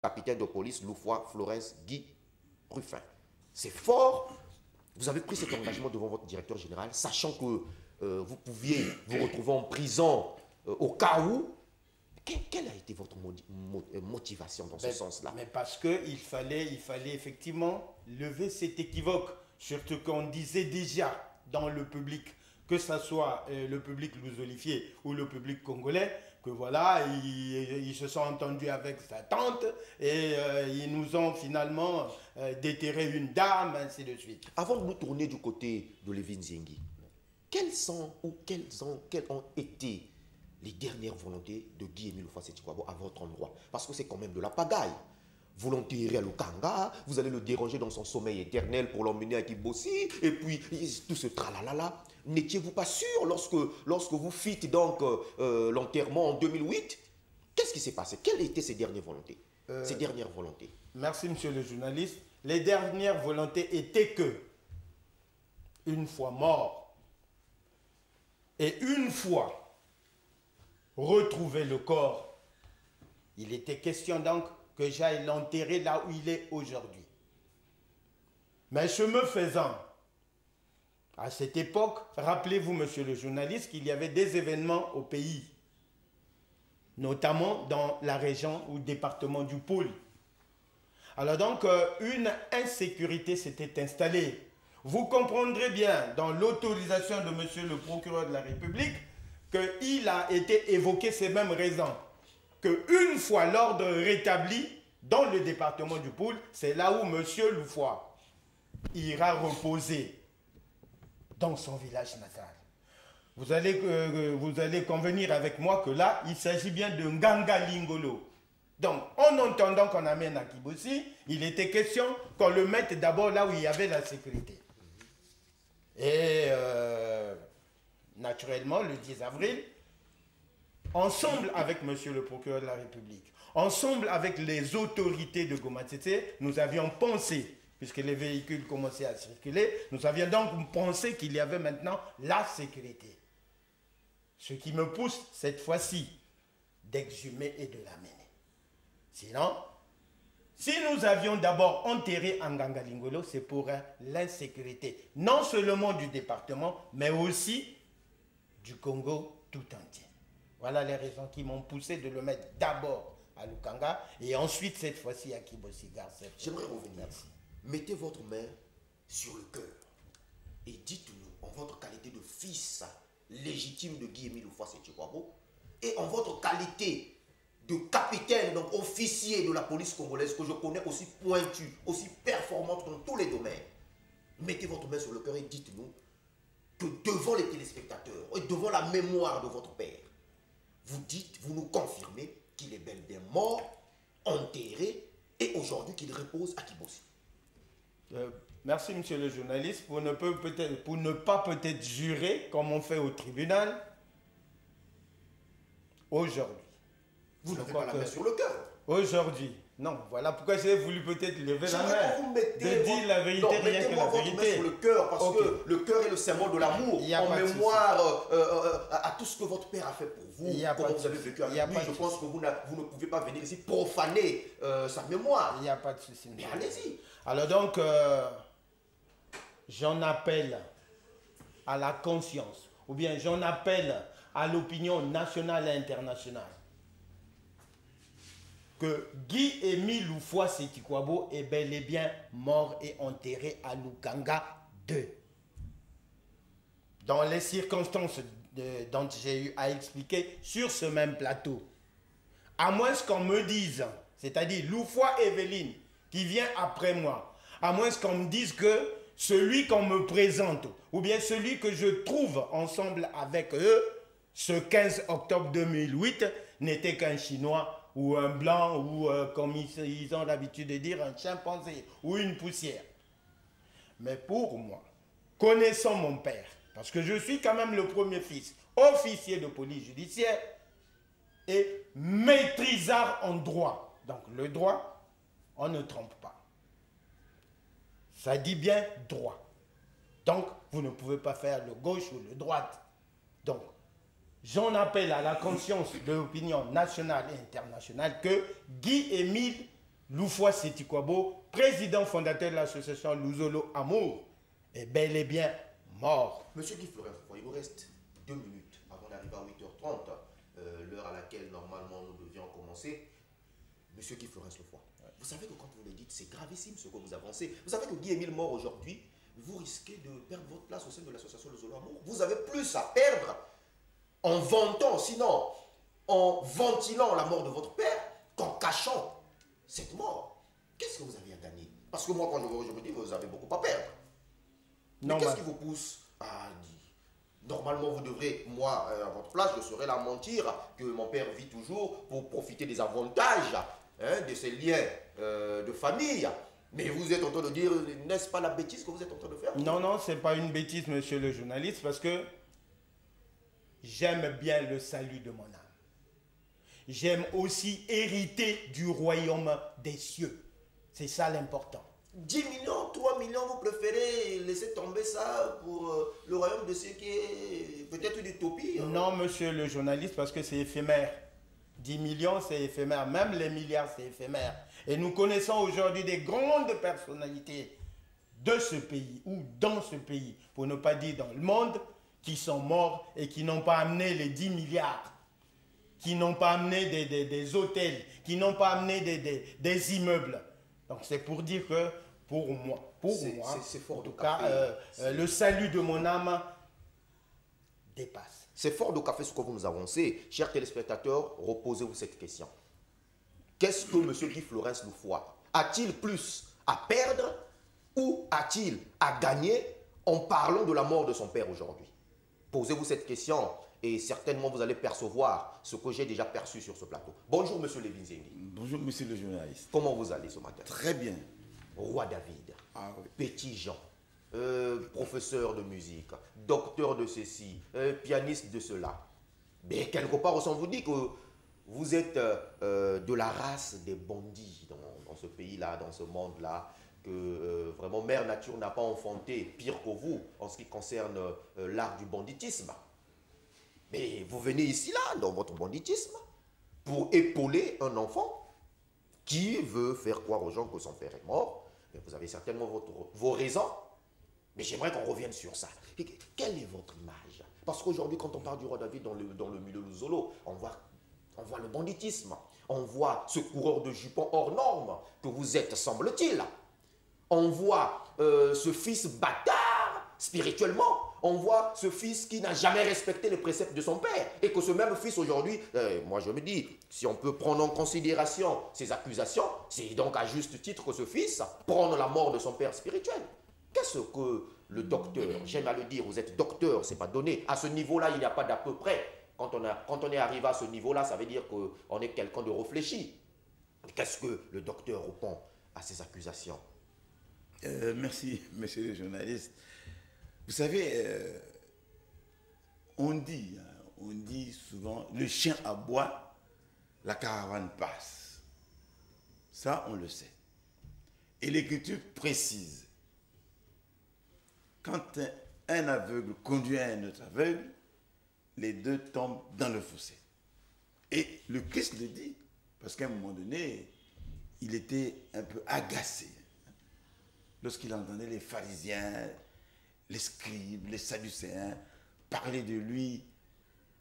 capitaine de police Loufoy Flores Guy Ruffin. C'est fort. Vous avez pris cet engagement devant votre directeur général, sachant que vous pouviez vous retrouver en prison au cas où. Quelle a été votre motivation dans ce sens-là? Mais parce qu'il fallait effectivement lever cet équivoque. Surtout qu'on disait déjà dans le public, que ce soit le public lousolifié ou le public congolais, que voilà, ils se sont entendus avec sa tante et ils nous ont finalement déterré une dame, ainsi de suite. Avant de nous tourner du côté de Lévin Nzengi, quelles ont été les dernières volontés de Guy-Émile Houphouët-Boigny à votre endroit? Parce que c'est quand même de la pagaille. Vous l'enterrez à Lukanga, vous allez le déranger dans son sommeil éternel pour l'emmener à Kibossi, et puis tout ce tralalala. N'étiez-vous pas sûr lorsque vous fîtes donc l'enterrement en 2008? Qu'est-ce qui s'est passé? Quelles étaient ces dernières volontés? Merci, monsieur le journaliste. Les dernières volontés étaient que, une fois mort, et une fois retrouver le corps, il était question donc que j'aille l'enterrer là où il est aujourd'hui. Mais chemin faisant, à cette époque, rappelez-vous, monsieur le journaliste, qu'il y avait des événements au pays, notamment dans la région ou département du Pôle. Alors donc, une insécurité s'était installée. Vous comprendrez bien, dans l'autorisation de monsieur le procureur de la République, qu'il a été évoqué ces mêmes raisons. Qu'une fois l'ordre rétabli dans le département du Pôle, c'est là où M. Loufoy ira reposer dans son village natal. Vous allez convenir avec moi que là, il s'agit bien de Nganga Lingolo. Donc, en entendant qu'on amène à Kibossi, il était question qu'on le mette d'abord là où il y avait la sécurité. Et naturellement, le 10 avril, ensemble avec M. le procureur de la République, ensemble avec les autorités de Goma Tete, nous avions pensé, puisque les véhicules commençaient à circuler, nous avions donc pensé qu'il y avait maintenant la sécurité. Ce qui me pousse, cette fois-ci, d'exhumer et de l'amener. Sinon, si nous avions d'abord enterré Nganga Lingolo, c'est pour l'insécurité, non seulement du département, mais aussi du Congo tout entier. Voilà les raisons qui m'ont poussé de le mettre d'abord à Lukanga et ensuite, cette fois-ci, à Kibossi-Garcef. J'aimerais revenir. Mettez votre main sur le cœur et dites-nous, en votre qualité de fils légitime de Guy-Émile Houphouët-Boigny et en votre qualité de capitaine, donc officier de la police congolaise, que je connais aussi pointu, aussi performante dans tous les domaines, mettez votre main sur le cœur et dites-nous que devant les téléspectateurs et devant la mémoire de votre père, vous nous confirmez qu'il est bel et bien mort, enterré, et aujourd'hui qu'il repose à Kibossi. Merci, monsieur le journaliste, pour ne pas peut-être jurer comme on fait au tribunal aujourd'hui. Vous n'avez pas la main sur le cœur. Aujourd'hui. Non, voilà pourquoi j'ai voulu peut-être lever la main. De dire la vérité, non, rien que la vérité. Main sur le cœur, parce que le cœur est le symbole de l'amour. En mémoire à tout ce que votre père a fait pour vous, comment vous avez vécu avec lui. Je pense que vous ne pouvez pas venir ici profaner sa mémoire. Il n'y a pas de souci. Mais allez-y. Alors donc, j'en appelle à la conscience, ou bien j'en appelle à l'opinion nationale et internationale, que Guy-Émile Houphouët-Boigny est bel et bien mort et enterré à Lukanga 2. Dans les circonstances dont j'ai eu à expliquer sur ce même plateau. À moins qu'on me dise, c'est-à-dire Loufoy Evelyne, qui vient après moi, à moins qu'on me dise que celui qu'on me présente, ou bien celui que je trouve ensemble avec eux, ce 15 octobre 2008, n'était qu'un Chinois ou un blanc, ou comme ils ont l'habitude de dire, un chimpanzé, ou une poussière. Mais pour moi, connaissant mon père, parce que je suis quand même le premier fils, officier de police judiciaire, et maîtrisard en droit. Donc le droit, on ne trompe pas. Ça dit bien droit. Donc, vous ne pouvez pas faire le gauche ou le droite. Donc, j'en appelle à la conscience de l'opinion nationale et internationale que Guy-Émile Loufoua Setikwabo, président fondateur de l'association Luzolo Amour, est bel et bien mort. Monsieur Guy Florent, il nous reste 2 minutes avant d'arriver à 8h30, l'heure à laquelle normalement nous devions commencer. Monsieur Guy Florent Loufoua, vous savez que quand vous le dites, c'est gravissime ce que vous avancez. Vous savez que Guy-Émile mort aujourd'hui, vous risquez de perdre votre place au sein de l'association Luzolo Amour. Vous avez plus à perdre en vantant, sinon en ventilant la mort de votre père, qu'en cachant cette mort. Qu'est-ce que vous avez à gagner? Parce que moi, quand je me dis, vous avez beaucoup à perdre. Mais qu'est-ce qui vous pousse à dire? Normalement, vous devrez, moi, à votre place, je serais là à mentir que mon père vit toujours pour profiter des avantages, hein, de ces liens de famille. Mais vous êtes en train de dire, n'est-ce pas la bêtise que vous êtes en train de faire? Non, non, ce n'est pas une bêtise, monsieur le journaliste, parce que j'aime bien le salut de mon âme. J'aime aussi hériter du royaume des cieux. C'est ça l'important. 10 millions, 3 millions, vous préférez laisser tomber ça pour le royaume de cieux qui est peut-être une utopie? Hein? Non, monsieur le journaliste, parce que c'est éphémère. 10 millions, c'est éphémère. Même les milliards, c'est éphémère. Et nous connaissons aujourd'hui des grandes personnalités de ce pays ou dans ce pays, pour ne pas dire dans le monde, qui sont morts et qui n'ont pas amené les 10 milliards, qui n'ont pas amené des hôtels, qui n'ont pas amené des immeubles. Donc c'est pour dire que pour moi, en tout cas, le salut de mon âme dépasse. C'est fort de café ce que vous nous avancez. Chers téléspectateurs, reposez-vous cette question. Qu'est-ce que M. Guy Florent Loufoua a-t-il plus à perdre ou a-t-il à gagner en parlant de la mort de son père aujourd'hui? Posez-vous cette question et certainement vous allez percevoir ce que j'ai déjà perçu sur ce plateau. Bonjour M. Levin Zengi. Bonjour monsieur le journaliste. Comment vous allez ce matin? Très bien. Roi David, Oui. Petit Jean, professeur de musique, docteur de ceci, pianiste de cela. Mais quelque part, on vous dit que vous êtes de la race des bandits dans ce pays-là, dans ce monde-là, que vraiment Mère Nature n'a pas enfanté pire que vous en ce qui concerne l'art du banditisme. Mais vous venez ici, là, dans votre banditisme, pour épauler un enfant qui veut faire croire aux gens que son père est mort. Mais vous avez certainement vos raisons. Mais j'aimerais qu'on revienne sur ça. Quelle est votre image? Parce qu'aujourd'hui, quand on parle du roi David dans le milieu Luzolo, on voit le banditisme. On voit ce coureur de jupons hors norme que vous êtes, semble-t-il. On voit ce fils bâtard spirituellement. On voit ce fils qui n'a jamais respecté les préceptes de son père. Et que ce même fils aujourd'hui, moi je me dis, si on peut prendre en considération ces accusations, c'est donc à juste titre que ce fils prend la mort de son père spirituel. Qu'est-ce que le docteur, j'aime à le dire, vous êtes docteur, c'est pas donné. À ce niveau-là, il n'y a pas d'à peu près. Quand on est arrivé à ce niveau-là, ça veut dire qu'on est quelqu'un de réfléchi. Qu'est-ce que le docteur répond à ces accusations? Merci, monsieur le journaliste. Vous savez, on dit souvent, le chien aboie, la caravane passe. Ça, on le sait. Et l'Écriture précise, quand un aveugle conduit un autre aveugle, les deux tombent dans le fossé. Et le Christ le dit, parce qu'à un moment donné, il était un peu agacé lorsqu'il entendait les pharisiens, les scribes, les sadducéens parler de lui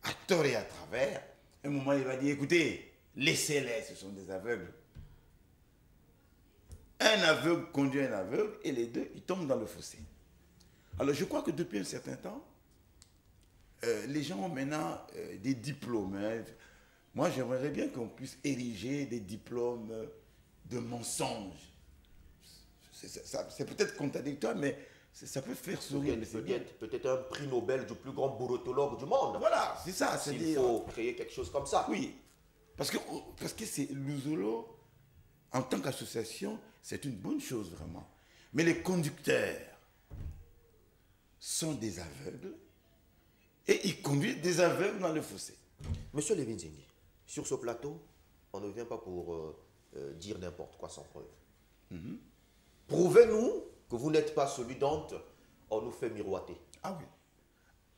à tort et à travers. À un moment, il va dire, écoutez, laissez-les, ce sont des aveugles. Un aveugle conduit un aveugle et les deux, ils tombent dans le fossé. Alors, je crois que depuis un certain temps, les gens ont maintenant des diplômes. Hein. Moi, j'aimerais bien qu'on puisse ériger des diplômes de mensonges. C'est peut-être contradictoire, mais ça peut faire sourire. Peut-être un prix Nobel du plus grand bourotologue du monde. Voilà, c'est ça. Il faut créer quelque chose comme ça. Oui, parce que c'est Luzolo, en tant qu'association, c'est une bonne chose vraiment. Mais les conducteurs sont des aveugles et ils conduisent des aveugles dans le fossé. Monsieur Levin Zengi, sur ce plateau, on ne vient pas pour dire n'importe quoi sans preuve. Prouvez-nous que vous n'êtes pas celui dont on nous fait miroiter. Ah oui.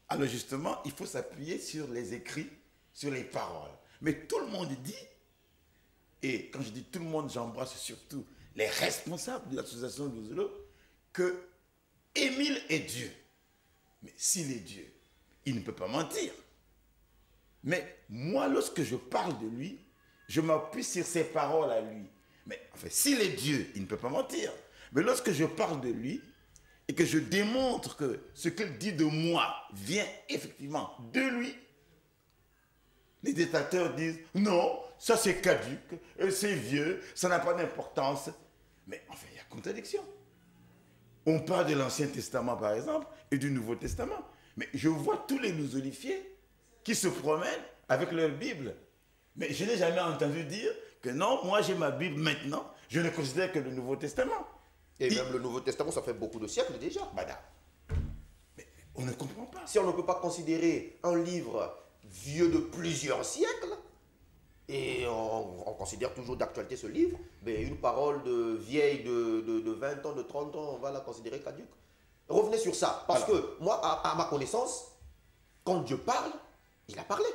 Alors justement, il faut s'appuyer sur les écrits, sur les paroles. Mais tout le monde dit et quand je dis tout le monde, j'embrasse surtout les responsables de l'association Louzolo, que Émile est Dieu. Mais s'il est Dieu, il ne peut pas mentir. Mais moi, lorsque je parle de lui, je m'appuie sur ses paroles à lui. Mais enfin, s'il est Dieu, il ne peut pas mentir. Mais lorsque je parle de lui et que je démontre que ce qu'il dit de moi vient effectivement de lui, les détracteurs disent non, ça c'est caduc, c'est vieux, ça n'a pas d'importance. Mais enfin, il y a contradiction. On parle de l'Ancien Testament par exemple et du Nouveau Testament. Mais je vois tous les nouzolifiés qui se promènent avec leur Bible. Mais je n'ai jamais entendu dire que non, moi j'ai ma Bible maintenant, je ne considère que le Nouveau Testament. Et même le Nouveau Testament, ça fait beaucoup de siècles déjà. Madame, mais on ne comprend pas. Si on ne peut pas considérer un livre vieux de plusieurs siècles, et on considère toujours d'actualité ce livre, mais une parole de vieille de 20 ans, de 30 ans, on va la considérer caduque. Revenez sur ça, parce que moi, à ma connaissance, quand Dieu parle, il a parlé.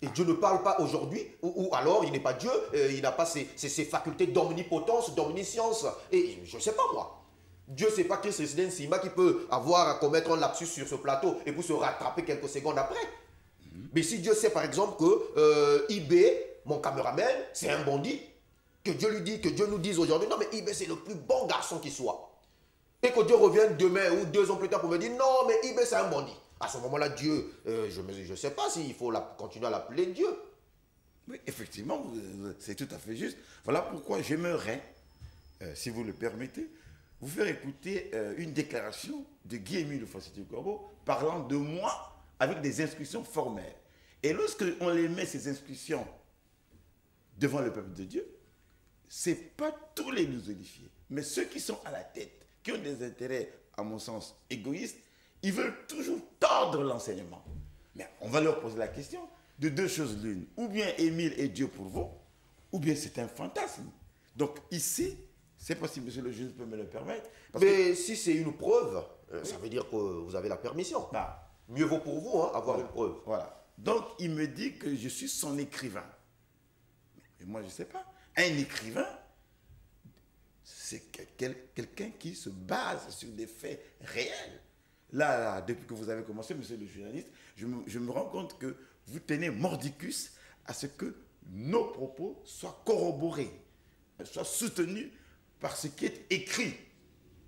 Et Dieu ne parle pas aujourd'hui, ou alors il n'est pas Dieu, il n'a pas ses facultés d'omnipotence, d'omniscience. Et je ne sais pas moi. Dieu, c'est pas Christ Résident Sima qui peut avoir à commettre un lapsus sur ce plateau et pour se rattraper quelques secondes après. Mais si Dieu sait par exemple que IB, mon caméraman, c'est un bandit, que Dieu lui dit, que Dieu nous dise aujourd'hui, non mais IB c'est le plus bon garçon qui soit. Et que Dieu revienne demain ou 2 ans plus tard pour me dire, non mais IB c'est un bandit. À ce moment-là, Dieu, je ne sais pas s'il faut continuer à l'appeler Dieu. Oui, effectivement, c'est tout à fait juste. Voilà pourquoi j'aimerais, si vous le permettez, vous faire écouter une déclaration de Guy-Émile Loufossé-Tukwabo parlant de moi avec des inscriptions formelles. Et lorsque on les met, ces inscriptions, devant le peuple de Dieu, ce n'est pas tous les nouzolifiés, mais ceux qui sont à la tête, qui ont des intérêts, à mon sens, égoïstes, ils veulent toujours tordre l'enseignement. Mais on va leur poser la question de 2 choses l'une. Ou bien Émile est Dieu pour vous, ou bien c'est un fantasme. Donc ici, c'est pas si monsieur le juge peut me le permettre. Mais si c'est une preuve, ça veut dire que vous avez la permission. Bah, mieux vaut pour vous avoir voilà, une preuve. Voilà. Donc il me dit que je suis son écrivain. Mais moi je ne sais pas. Un écrivain, c'est quelqu'un qui se base sur des faits réels. Là, depuis que vous avez commencé, monsieur le journaliste, je me rends compte que vous tenez mordicus à ce que nos propos soient corroborés, soient soutenus par ce qui est écrit.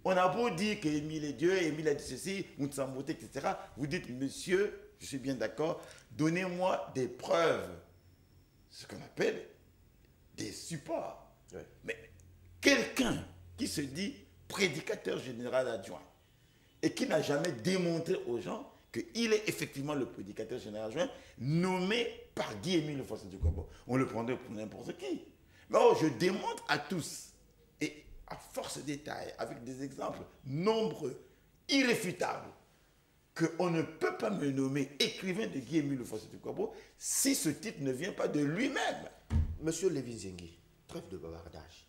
On a beau dire qu'Émile est Dieu, Émile a dit ceci, Moutsamboté, etc. Vous dites, monsieur, je suis bien d'accord, donnez-moi des preuves, ce qu'on appelle des supports. Oui. Mais quelqu'un qui se dit prédicateur général adjoint, et qui n'a jamais démontré aux gens qu'il est effectivement le prédicateur général adjoint nommé par Guy-Émile Loufossé-Tukwabo. On le prendrait pour n'importe qui. Mais oh, je démontre à tous, et à force de détails, avec des exemples nombreux, irréfutables, qu'on ne peut pas me nommer écrivain de Guy-Émile Loufossé-Tukwabo si ce titre ne vient pas de lui-même. Monsieur Lévin Zengi, trêve de bavardage.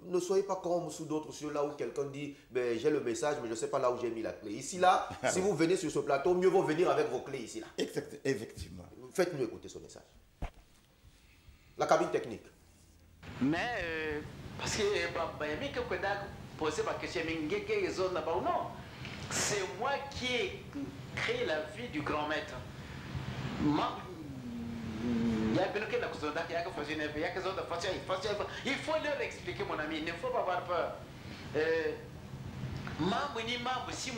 Ne soyez pas comme sous d'autres cieux là où quelqu'un dit ben, j'ai le message mais je ne sais pas là où j'ai mis la clé. Ici là, si vous venez sur ce plateau, mieux vaut venir avec vos clés ici là. Effectivement. Faites-nous écouter ce message. La cabine technique. Mais parce que posé ma question, c'est moi qui ai créé la vie du grand maître. Il faut leur expliquer, mon ami, il ne faut pas avoir peur. Si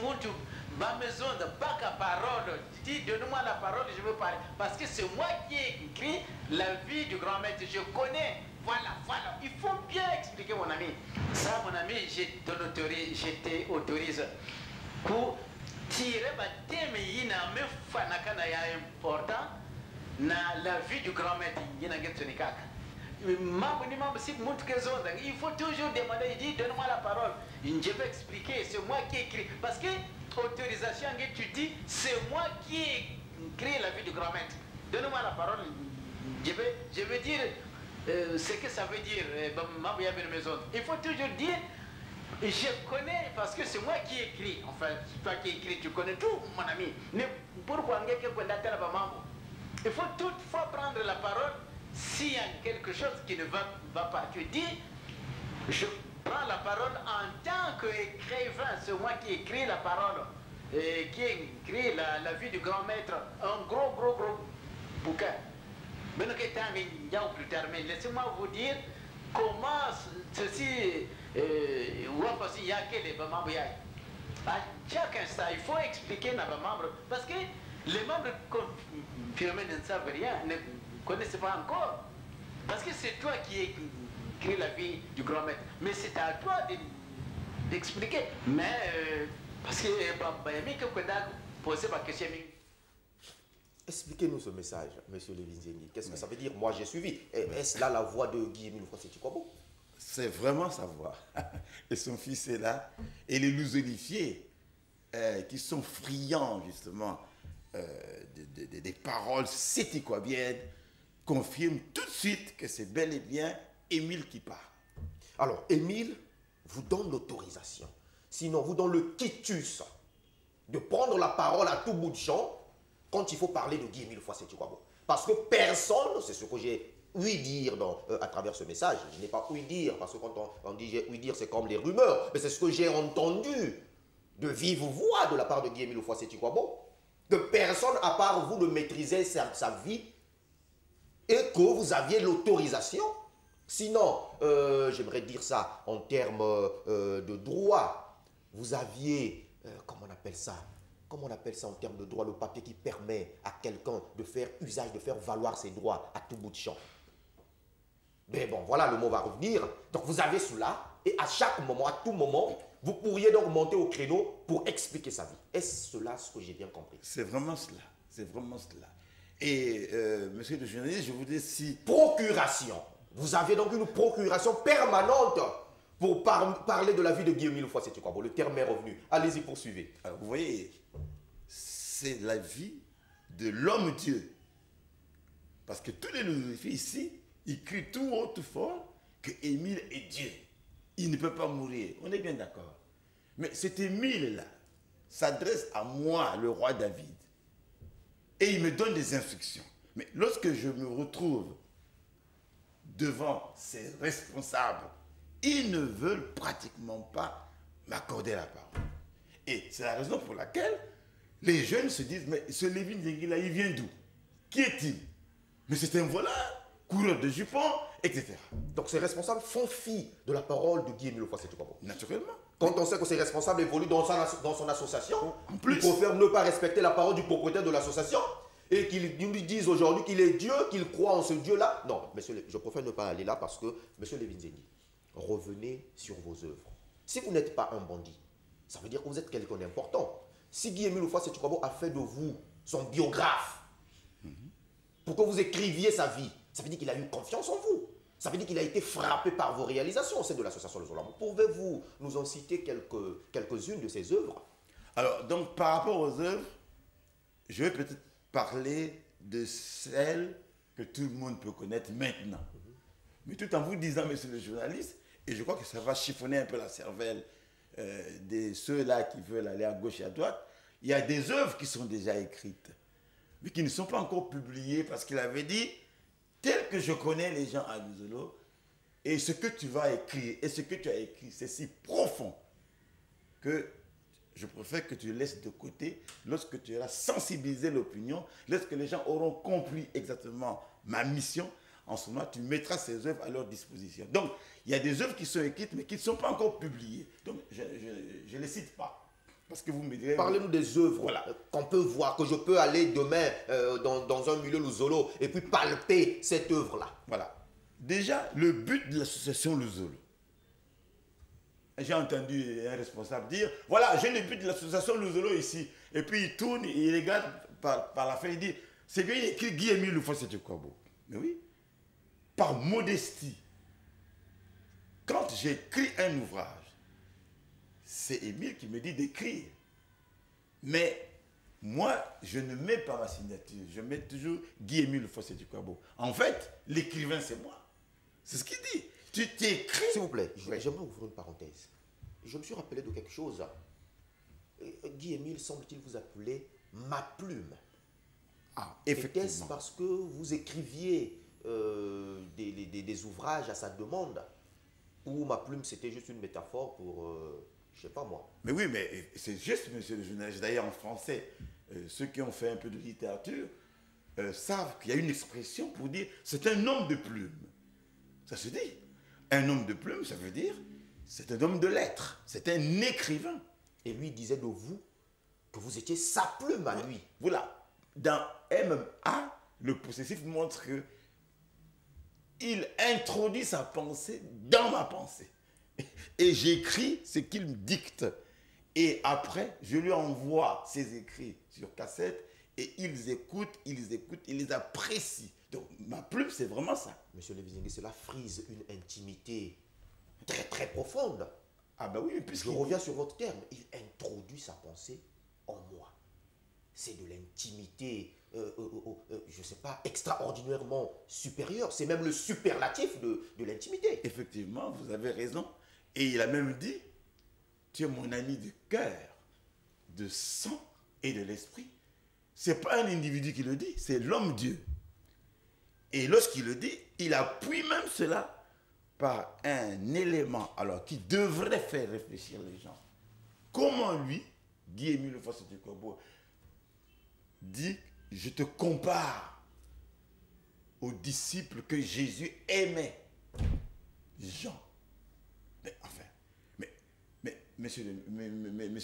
ma maison de bac à parole, dis donne-moi la parole, je veux parler. Parce que c'est moi qui ai écrit la vie du grand maître, je connais. Voilà, voilà, il faut bien expliquer, mon ami. Ça, mon ami, je t'autorise pour tirer ma thème, il y a un fanakana important. Na la vie du grand maître, il faut toujours demander, il dit donne-moi la parole. Je vais expliquer, c'est moi qui ai écrit. Parce que autorisation, tu dis, c'est moi qui ai créé la vie du grand maître. Donne-moi la parole. Je vais dire ce que ça veut dire. Il faut toujours dire, je connais parce que c'est moi qui ai écrit. Enfin, c'est toi qui ai écrit, tu connais tout, mon ami. Mais pourquoi il faut toutefois prendre la parole s'il y a quelque chose qui ne va pas, tu dis, je prends la parole en tant qu'écrivain, c'est moi qui écris la parole, et qui écrit la vie du grand maître, un gros bouquin. Mais laissez-moi vous dire comment ceci, il y a quel membres. À chaque instant, il faut expliquer à nos membres, parce que les membres confirmés ne savent rien, ne connaissent pas encore. Parce que c'est toi qui écris la vie du grand maître. Mais c'est à toi d'expliquer. Mais, parce que, poser ma question. Expliquez-nous ce message, monsieur Levinzengi. Qu'est-ce que ça veut dire? Moi, j'ai suivi. Est-ce là la voix de Guy-Émile Houphouët-Boigny? C'est vraiment sa voix. Et son fils est là. Et les lusolifiés, qui sont friands, justement, des paroles sétiquabiennes, confirment tout de suite que c'est bel et bien Émile qui parle. Alors, Émile vous donne l'autorisation, sinon vous donne le quitus de prendre la parole à tout bout de champ quand il faut parler de Guy-Émile Houphouët-Boigny. Parce que personne, c'est ce que j'ai ouï dire à travers ce message, je n'ai pas ouï dire, parce que quand on dit j'ai ouï dire, c'est comme les rumeurs, mais c'est ce que j'ai entendu de vive voix de la part de Guy-Émile Houphouët-Boigny, que personne à part vous ne maîtrisait sa vie et que vous aviez l'autorisation. Sinon, j'aimerais dire ça en termes de droit, vous aviez, comment on appelle ça en termes de droit, le papier qui permet à quelqu'un de faire usage, de faire valoir ses droits à tout bout de champ. Mais bon, voilà, le mot va revenir. Donc vous avez cela, et à chaque moment, à tout moment, vous pourriez donc monter au créneau pour expliquer sa vie. Est-ce cela ce que j'ai bien compris? C'est vraiment cela. C'est vraiment cela. Et, monsieur le journaliste, je vous dis si... Procuration. Vous avez donc une procuration permanente pour parler de la vie de Guy-Émile Houphouët-Boigny. Le terme est revenu. Allez-y, poursuivez. Alors, vous voyez, c'est la vie de l'homme-dieu. Parce que tous les lusophiles ici, ils crient tout haut, tout fort, que Émile est Dieu. Il ne peut pas mourir. On est bien d'accord. Mais cet Émile-là s'adresse à moi, le roi David. Et il me donne des instructions. Mais lorsque je me retrouve devant ces responsables, ils ne veulent pratiquement pas m'accorder la parole. Et c'est la raison pour laquelle les jeunes se disent, mais ce Levinzengi là, il vient d'où? Qui est-il? Mais c'est un voleur, coureur de jupons, etc. Donc ces responsables font fi de la parole de Guy-Émile Houphouët-Boigny. Naturellement. Quand on sait que ces responsables évoluent dans son association, En plus, ils préfèrent ne pas respecter la parole du propriétaire de l'association et qu'ils lui disent aujourd'hui qu'il est Dieu, qu'il croit en ce Dieu-là. Non, monsieur, je préfère ne pas aller là parce que, monsieur Levinzengi, revenez sur vos œuvres. Si vous n'êtes pas un bandit, ça veut dire que vous êtes quelqu'un d'important. Si Guy-Émile Houphouët-Boigny a fait de vous son biographe, pour que vous écriviez sa vie, ça veut dire qu'il a eu confiance en vous. Ça veut dire qu'il a été frappé par vos réalisations au sein de l'association Le Zola. Pouvez-vous nous en citer quelques-unes de ces œuvres? alors, donc, par rapport aux œuvres, je vais peut-être parler de celles que tout le monde peut connaître maintenant. Mais tout en vous disant, monsieur le journaliste, et je crois que ça va chiffonner un peu la cervelle de ceux-là qui veulent aller à gauche et à droite, il y a des œuvres qui sont déjà écrites, mais qui ne sont pas encore publiées parce qu'il avait dit, tel que je connais les gens à Luzolo, et ce que tu vas écrire, et ce que tu as écrit, c'est si profond que je préfère que tu le laisses de côté lorsque tu auras sensibilisé l'opinion, lorsque les gens auront compris exactement ma mission. En ce moment, tu mettras ces œuvres à leur disposition. Donc, il y a des œuvres qui sont écrites, mais qui ne sont pas encore publiées. Donc, je ne les cite pas. Parce que vous me direz... Parlez-nous des œuvres voilà, qu'on peut voir, que je peux aller demain dans un milieu Luzolo et puis palper cette œuvre-là. Voilà. Déjà, le but de l'association Luzolo. J'ai entendu un responsable dire, voilà, j'ai le but de l'association Luzolo ici. Et puis il tourne, il regarde par la fin, il dit, c'est bien écrit Guy-Émile Houphouët-Boigny. Mais oui, par modestie, quand j'écris un ouvrage, c'est Émile qui me dit d'écrire. Mais moi, je ne mets pas ma signature, je mets toujours Guy-Émile Houphouët-Boigny. En fait, l'écrivain, c'est moi. C'est ce qu'il dit. Tu t'écris. S'il vous plaît, j'aimerais ouvrir une parenthèse. Je me suis rappelé de quelque chose. Guy-Émile, semble-t-il vous appeler ma plume. Ah, effectivement. Était-ce parce que vous écriviez des ouvrages à sa demande, ou ma plume c'était juste une métaphore pour, je sais pas moi. Mais oui, mais c'est juste, monsieur le journaliste. D'ailleurs, en français, ceux qui ont fait un peu de littérature savent qu'il y a une expression pour dire c'est un homme de plume. Ça se dit. Un homme de plume, ça veut dire c'est un homme de lettres, c'est un écrivain. Et lui disait de vous que vous étiez sa plume à lui. Voilà. Dans MMA, le possessif montre que il introduit sa pensée dans ma pensée. Et j'écris ce qu'il me dicte. Et après, je lui envoie ses écrits sur cassette et ils écoutent, ils les apprécient. Donc, ma plume, c'est vraiment ça. Monsieur Levizingue, cela frise une intimité très très profonde. Ah ben oui, Je puisque reviens sur votre terme. Il introduit sa pensée en moi. C'est de l'intimité, je ne sais pas, extraordinairement supérieure. C'est même le superlatif de l'intimité. effectivement, vous avez raison. Et il a même dit, tu es mon ami de cœur, de sang et de l'esprit. Ce n'est pas un individu qui le dit, c'est l'homme-dieu. Et lorsqu'il le dit, il appuie même cela par un élément alors qui devrait faire réfléchir les gens. Comment lui, Guy-Émile Lefort-Corbeau, dit, je te compare aux disciples que Jésus aimait, Jean. Mais enfin, monsieur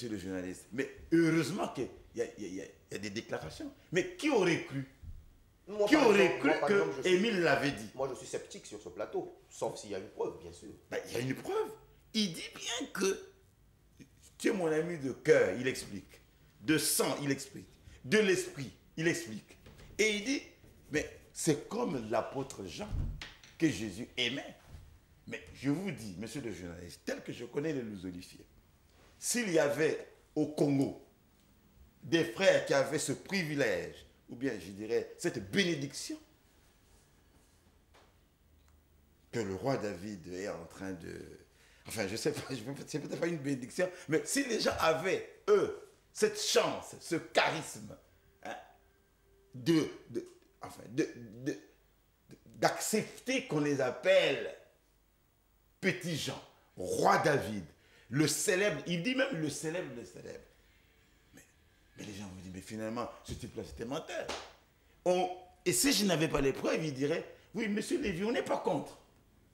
le journaliste, mais heureusement qu'il y a des déclarations. Mais qui aurait cru? Moi, Qui par aurait exemple, cru moi, par que exemple, je suis- Émile l'avait dit? Moi, je suis sceptique sur ce plateau, sauf s'il y a une preuve, bien sûr. Ben, il y a une preuve. Il dit bien que tu es mon ami de cœur, il explique. De sang, il explique. De l'esprit, il explique. Et il dit, mais c'est comme l'apôtre Jean que Jésus aimait. Mais je vous dis, monsieur le journaliste, tel que je connais les Lusolifiés, s'il y avait au Congo des frères qui avaient ce privilège, ou bien je dirais cette bénédiction, que le roi David est en train de... Enfin, je ne sais pas, c'est peut-être pas une bénédiction, mais si les gens avaient, eux, cette chance, ce charisme, hein, d'accepter qu'on les appelle petits gens, roi David, le célèbre, il dit même le célèbre. Mais les gens vous disent, mais finalement, ce type-là, c'était menteur. Et si je n'avais pas les preuves, il dirait, oui, monsieur Lévy, on n'est pas contre.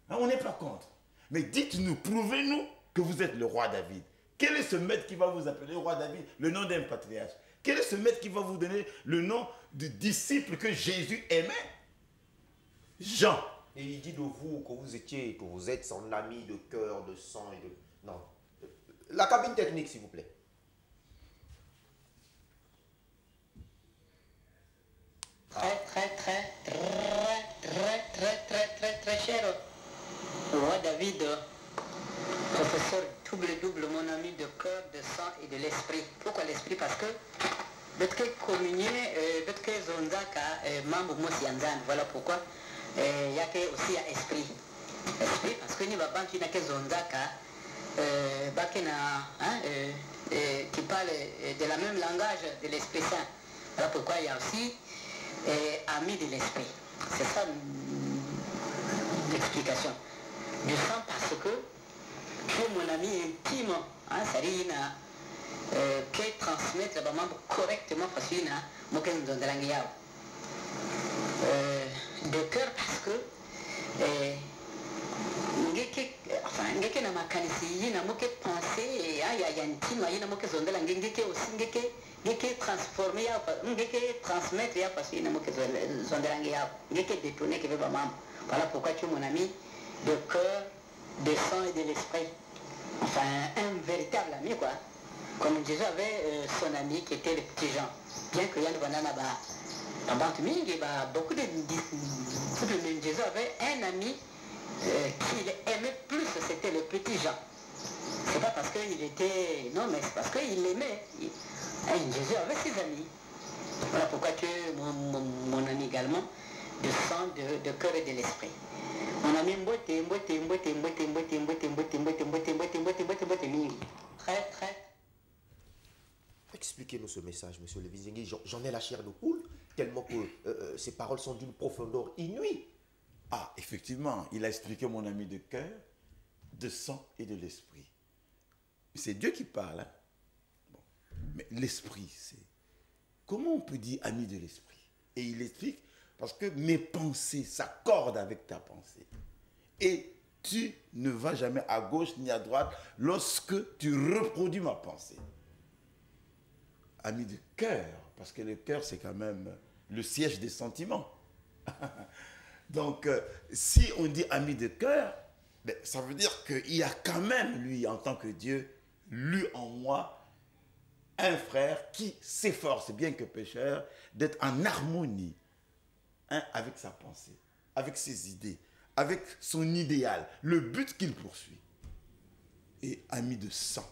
Hein, on n'est pas contre. Mais dites-nous, prouvez-nous que vous êtes le roi David. Quel est ce maître qui va vous appeler roi David, le nom d'un patriarche? Quel est ce maître qui va vous donner le nom du disciple que Jésus aimait? Jean. Et il dit de vous que vous êtes son ami de cœur, de sang et de... Non. La cabine technique, s'il vous plaît. Très cher roi David, professeur double, mon ami de cœur, de sang et de l'esprit. Pourquoi l'esprit? Parce que d'autres communier, d'autres zonzaka, mambo mosianzan. Voilà pourquoi il y a aussi un esprit. Esprit parce que ni baban tu n'as que zonzaka, qui parle de la même langage de l'esprit saint. Voilà pourquoi il y a aussi ami de l'esprit. C'est ça l'explication. Du sang parce que tu es mon ami intime, hein, c'est-à-dire peut transmettre les membres correctement parce qu'il y a de cœur parce que ngeke na makanisi yina moke penser ya intime yina moke zondela ngeke aussi ngeke transformer ya ngeke transmettre ya parce yina moke zondela ngeke détourner que va maman. Voilà pourquoi tu es mon ami de cœur, de sang et de l'esprit. Enfin un véritable ami quoi. Comme Jésus avait son ami qui était le petit Jean. Bien que Yann Banana beaucoup de disciples, Jésus avait un ami qu'il aimait plus, c'était le petit Jean. C'est pas parce qu'il était... Non, mais c'est parce qu'il l'aimait. Jésus avait ses amis. Voilà pourquoi tu es mon ami également, de sang, de cœur et de l'esprit. Mon ami très. Expliquez-nous ce message, monsieur Levizingue. J'en ai la chair de poule, tellement que ces paroles sont d'une profondeur inouïe. Ah, effectivement, il a expliqué, mon ami, de cœur, de sang et de l'esprit. C'est Dieu qui parle. Hein? Bon. Mais l'esprit, c'est... Comment on peut dire ami de l'esprit? Et il explique, parce que mes pensées s'accordent avec ta pensée. Et tu ne vas jamais à gauche ni à droite lorsque tu reproduis ma pensée. Ami de cœur, parce que le cœur, c'est quand même le siège des sentiments. Donc, si on dit ami de cœur, ben, ça veut dire qu'il y a quand même, lui, en tant que Dieu, lui en moi, un frère qui s'efforce, bien que pécheur, d'être en harmonie avec sa pensée, avec ses idées, avec son idéal, le but qu'il poursuit. Et ami de sang.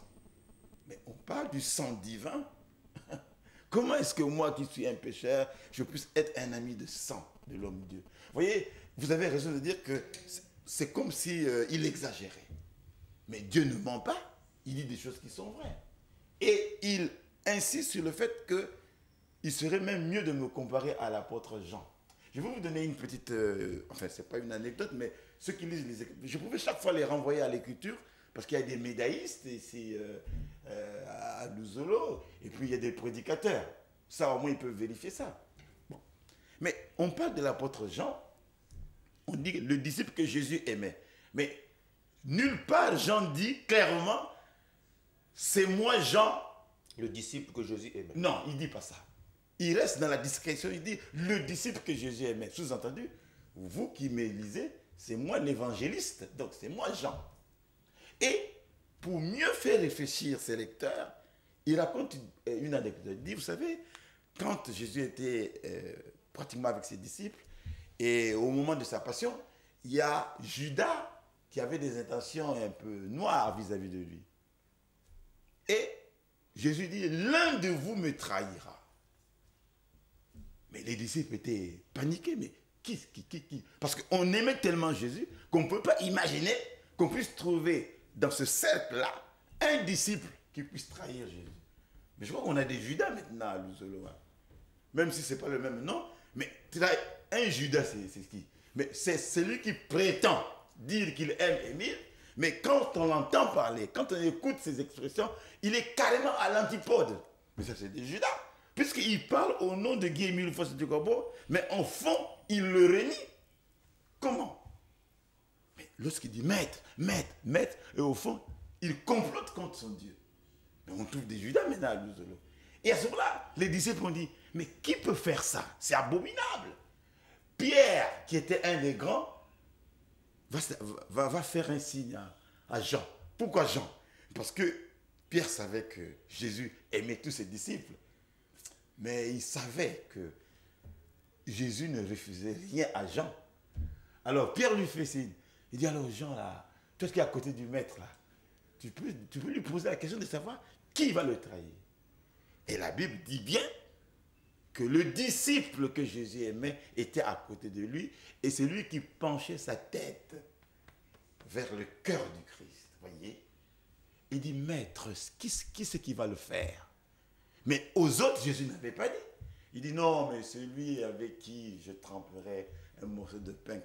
Mais on parle du sang divin. Comment est-ce que moi qui suis un pécheur, je puisse être un ami de sang de l'homme Dieu? Vous voyez, vous avez raison de dire que c'est comme si il exagérait. Mais Dieu ne ment pas, il dit des choses qui sont vraies. Et il insiste sur le fait qu'il serait même mieux de me comparer à l'apôtre Jean. Je vais vous donner une petite... enfin, ce n'est pas une anecdote, mais ceux qui lisent les Écritures, je pouvais chaque fois les renvoyer à l'Écriture, parce qu'il y a des médaillistes ici à Luzolo, et puis il y a des prédicateurs. Ça, au moins, ils peuvent vérifier ça. Bon. Mais on parle de l'apôtre Jean, on dit le disciple que Jésus aimait. Mais nulle part, Jean dit clairement, c'est moi, Jean. Le disciple que Jésus aimait. Non, il ne dit pas ça. Il reste dans la discrétion, il dit le disciple que Jésus aimait. Sous-entendu, vous qui me lisez, c'est moi l'évangéliste, donc c'est moi Jean. Et pour mieux faire réfléchir ses lecteurs, il raconte une anecdote. Il dit, vous savez, quand Jésus était pratiquement avec ses disciples, et au moment de sa passion, il y a Judas qui avait des intentions un peu noires vis-à-vis de lui. Et Jésus dit, l'un de vous me trahira. Mais les disciples étaient paniqués, mais qui? Parce qu'on aimait tellement Jésus qu'on ne peut pas imaginer qu'on puisse trouver dans ce cercle-là un disciple qui puisse trahir Jésus. Mais je crois qu'on a des Judas maintenant à Luzolo. Même si ce n'est pas le même nom, mais un Judas, c'est qui? Mais c'est celui qui prétend dire qu'il aime Émile, mais quand on l'entend parler, quand on écoute ses expressions, il est carrément à l'antipode. Mais ça, c'est des Judas. Puisqu'il parle au nom de Guy-Émile Houphouët-Boigny, mais en fond, il le renie. Comment? Mais lorsqu'il dit maître, et au fond, il complote contre son Dieu. Mais on trouve des Judas maintenant à Luzolo. Et à ce moment-là, les disciples ont dit, mais qui peut faire ça? C'est abominable. Pierre, qui était un des grands, va faire un signe à Jean. Pourquoi Jean? Parce que Pierre savait que Jésus aimait tous ses disciples. Mais il savait que Jésus ne refusait rien à Jean. Alors Pierre lui fait signe. Il dit, alors Jean, là, toi qui es à côté du maître, là, tu peux lui poser la question de savoir qui va le trahir. Et la Bible dit bien que le disciple que Jésus aimait était à côté de lui, et c'est lui qui penchait sa tête vers le cœur du Christ. Voyez? Il dit, maître, qui c'est qui va le faire? Mais aux autres, Jésus n'avait pas dit. Il dit, non, mais celui avec qui je tremperai un morceau de pain,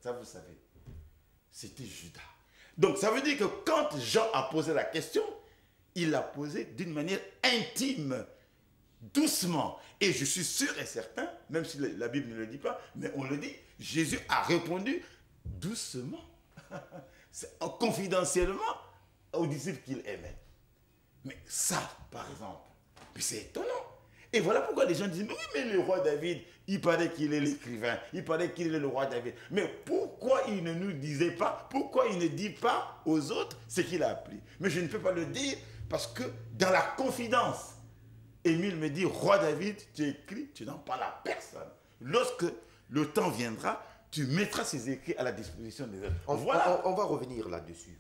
ça vous savez. C'était Judas. Donc ça veut dire que quand Jean a posé la question, il l'a posée d'une manière intime, doucement. Et je suis sûr et certain, même si la Bible ne le dit pas, mais on le dit, Jésus a répondu doucement, confidentiellement aux disciples qu'il aimait. Mais ça, par exemple, c'est étonnant. Et voilà pourquoi les gens disent, oui, mais le roi David, il paraît qu'il est l'écrivain, il paraît qu'il est le roi David. Mais pourquoi il ne nous disait pas, pourquoi il ne dit pas aux autres ce qu'il a appris? Mais je ne peux pas le dire parce que dans la confidence, Émile me dit, roi David, tu écris, tu n'en parles à personne. Lorsque le temps viendra, tu mettras ces écrits à la disposition des œuvres. On va revenir là-dessus.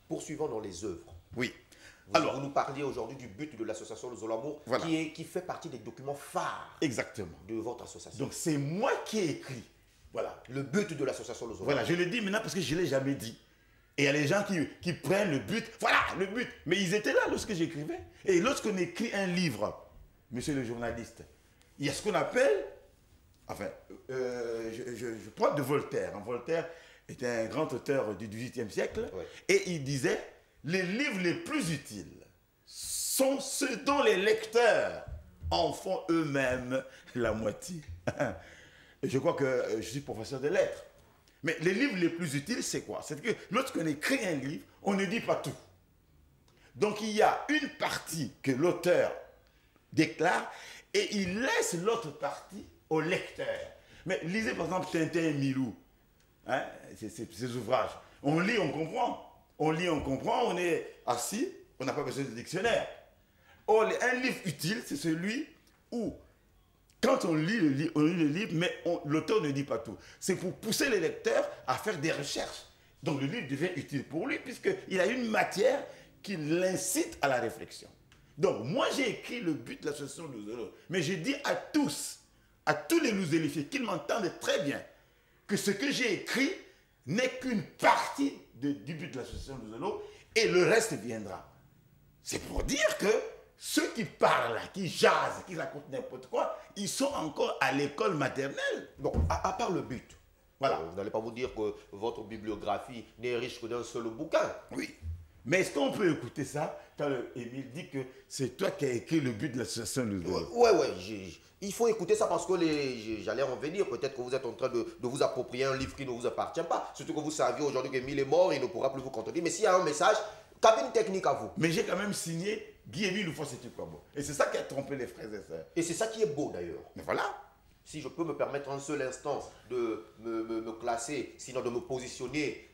Poursuivons dans les œuvres. Oui. Vous nous parliez aujourd'hui du but de l'association Le Zolamour, voilà, qui fait partie des documents phares. Exactement. De votre association. Donc c'est moi qui ai écrit. Voilà. Le but de l'association Le Zolamour. Voilà, je le dis maintenant parce que je ne l'ai jamais dit. Et il y a les gens qui prennent le but. Voilà, le but. Mais ils étaient là lorsque j'écrivais. Et lorsqu'on écrit un livre, monsieur le journaliste, il y a ce qu'on appelle Enfin, je prends de Voltaire. Voltaire était un grand auteur du XVIIIe siècle. Ouais. Et il disait, les livres les plus utiles sont ceux dont les lecteurs en font eux-mêmes la moitié. Et je crois que je suis professeur de lettres. Mais les livres les plus utiles, c'est quoi? C'est que lorsqu'on écrit un livre, on ne dit pas tout. Donc il y a une partie que l'auteur déclare et il laisse l'autre partie au lecteur. Mais lisez par exemple Tintin et Milou, hein, ces ouvrages. On lit, on comprend. On lit, on comprend, on est assis, on n'a pas besoin de dictionnaire. Or, un livre utile, c'est celui où, quand on lit le livre, mais l'auteur ne dit pas tout. C'est pour pousser les lecteurs à faire des recherches. Donc le livre devient utile pour lui, puisqu'il a une matière qui l'incite à la réflexion. Donc, moi, j'ai écrit le but de l'association Louzolo, mais je dis à tous les louzélifiés, qu'ils m'entendent très bien, que ce que j'ai écrit n'est qu'une partie du but de l'association Louzolo, et le reste viendra. C'est pour dire que ceux qui parlent, qui jasent, qui racontent n'importe quoi, ils sont encore à l'école maternelle. Bon, à part le but, Voilà. Vous n'allez pas vous dire que votre bibliographie n'est riche que d'un seul bouquin. Oui. Mais est-ce qu'on peut écouter ça quand Émile dit que c'est toi qui as écrit le but de l'association Louzolo? Ouais, il faut écouter ça parce que j'allais en venir. Peut-être que vous êtes en train de vous approprier un livre qui ne vous appartient pas. Surtout que vous saviez aujourd'hui qu'Émile est mort, il ne pourra plus vous contredire. Mais s'il y a un message, cabine technique à vous. Mais j'ai quand même signé Guy-Émile Loufoua-Sétukwabo. Et c'est ça qui a trompé les frères et sœurs. Et c'est ça qui est beau d'ailleurs. Mais voilà. Si je peux me permettre un seul instant de me classer, sinon de me positionner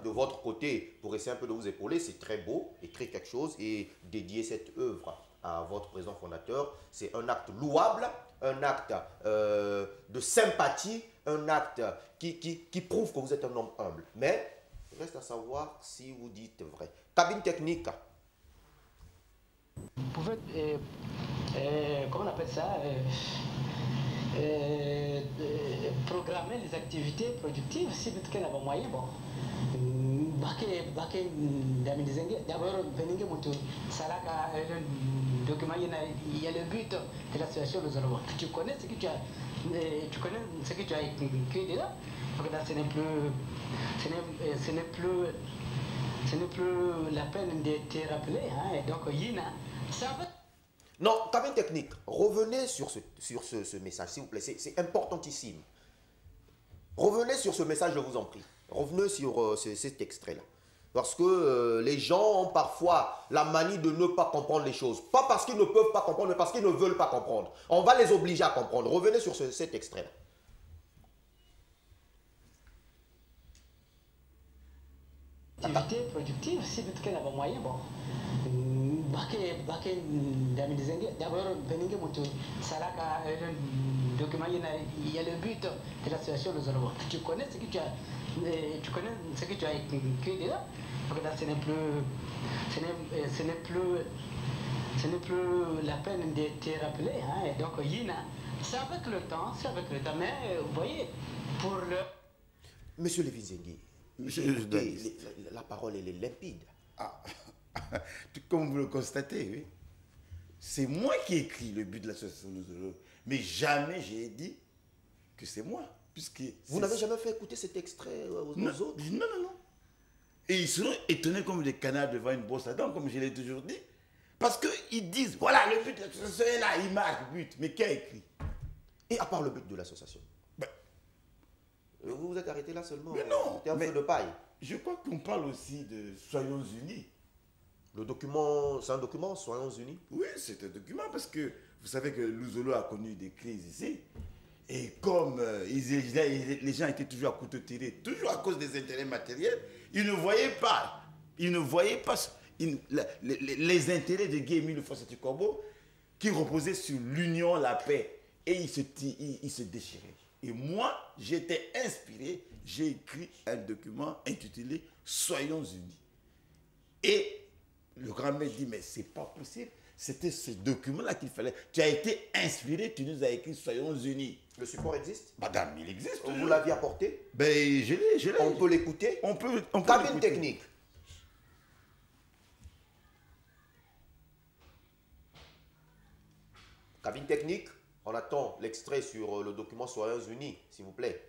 de votre côté pour essayer un peu de vous épauler, c'est très beau, écrire quelque chose et dédier cette œuvre à votre président fondateur. C'est un acte louable, un acte de sympathie, un acte qui prouve que vous êtes un homme humble. Mais reste à savoir si vous dites vrai. Cabine technique. Vous pouvez, comment on appelle ça, programmer les activités productives si vous avez un moyen. Bon. D'abord, Salaka, le document, il y a le but de l'association de Zolobo. Tu connais ce que tu as écrit déjà. Donc là, ce n'est plus la peine de te rappeler. Hein. Et donc, Yina, ça va. Non, cabine technique, revenez sur ce message, s'il vous plaît, c'est importantissime. Revenez sur ce message, je vous en prie. Revenez sur cet extrait-là. Parce que les gens ont parfois la manie de ne pas comprendre les choses. Pas parce qu'ils ne peuvent pas comprendre, mais parce qu'ils ne veulent pas comprendre. On va les obliger à comprendre. Revenez sur cet extrait-là. Activité productive, si vous avez un moyen, bon. D'abord, Salaka, le document, il y a le but de l'association de Zolobo. Tu connais ce que tu as écrit déjà. Donc là, ce n'est plus la peine de te rappeler. Hein. Et donc, Yina, c'est avec le temps. Mais vous voyez, pour le... Monsieur Levinzengi, la parole, elle est limpide. Ah. Comme vous le constatez, oui. C'est moi qui ai écrit le but de l'association Louzolo. Mais jamais j'ai dit que c'est moi. Vous n'avez jamais fait écouter cet extrait aux autres? Non. Et ils seront étonnés comme des canards devant une brosse à dents, comme je l'ai toujours dit. Parce qu'ils disent, voilà, le but de l'association est là, il marque but. Mais qui a écrit? Et à part le but de l'association? Vous vous êtes arrêté là seulement? Mais non. C'était un feu de paille. Je crois qu'on parle aussi de Soyons Unis. Le document, c'est un document, Soyons Unis? Oui, c'est un document parce que vous savez que Louzolo a connu des crises ici. Et comme les gens étaient toujours à couteau tiré, toujours à cause des intérêts matériels, ils ne voyaient pas les intérêts de Guy-Émile Loufoua-Sétukwabo qui reposaient sur l'union, la paix. Et ils se déchiraient. Et moi, j'étais inspiré, j'ai écrit un document intitulé Soyons Unis. Et le grand-maître dit, mais c'est pas possible. C'était ce document-là qu'il fallait. Tu as été inspiré, tu nous as écrit Soyons Unis. Le support existe? Madame, il existe. Vous l'aviez apporté? Ben, je l'ai. On peut l'écouter? On peut cabine technique. Cabine technique. On attend l'extrait sur le document Soyons Unis, s'il vous plaît.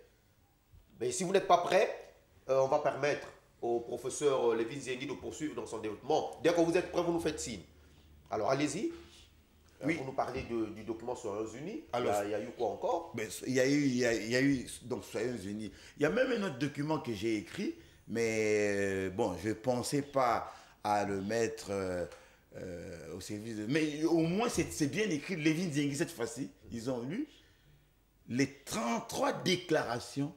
Mais si vous n'êtes pas prêt, on va permettre au professeur Lévin Zengi de poursuivre dans son développement. Dès que vous êtes prêt, vous nous faites signe. Alors allez-y. Oui. Vous nous parlez du document Soyons Unis. Alors, il y a eu quoi encore? Mais il y a eu, donc Soyons Unis. Il y a même un autre document que j'ai écrit, mais bon, je ne pensais pas à le mettre au service de... Mais au moins, c'est bien écrit. Lévin Zengi, cette fois-ci, ils ont lu les 33 déclarations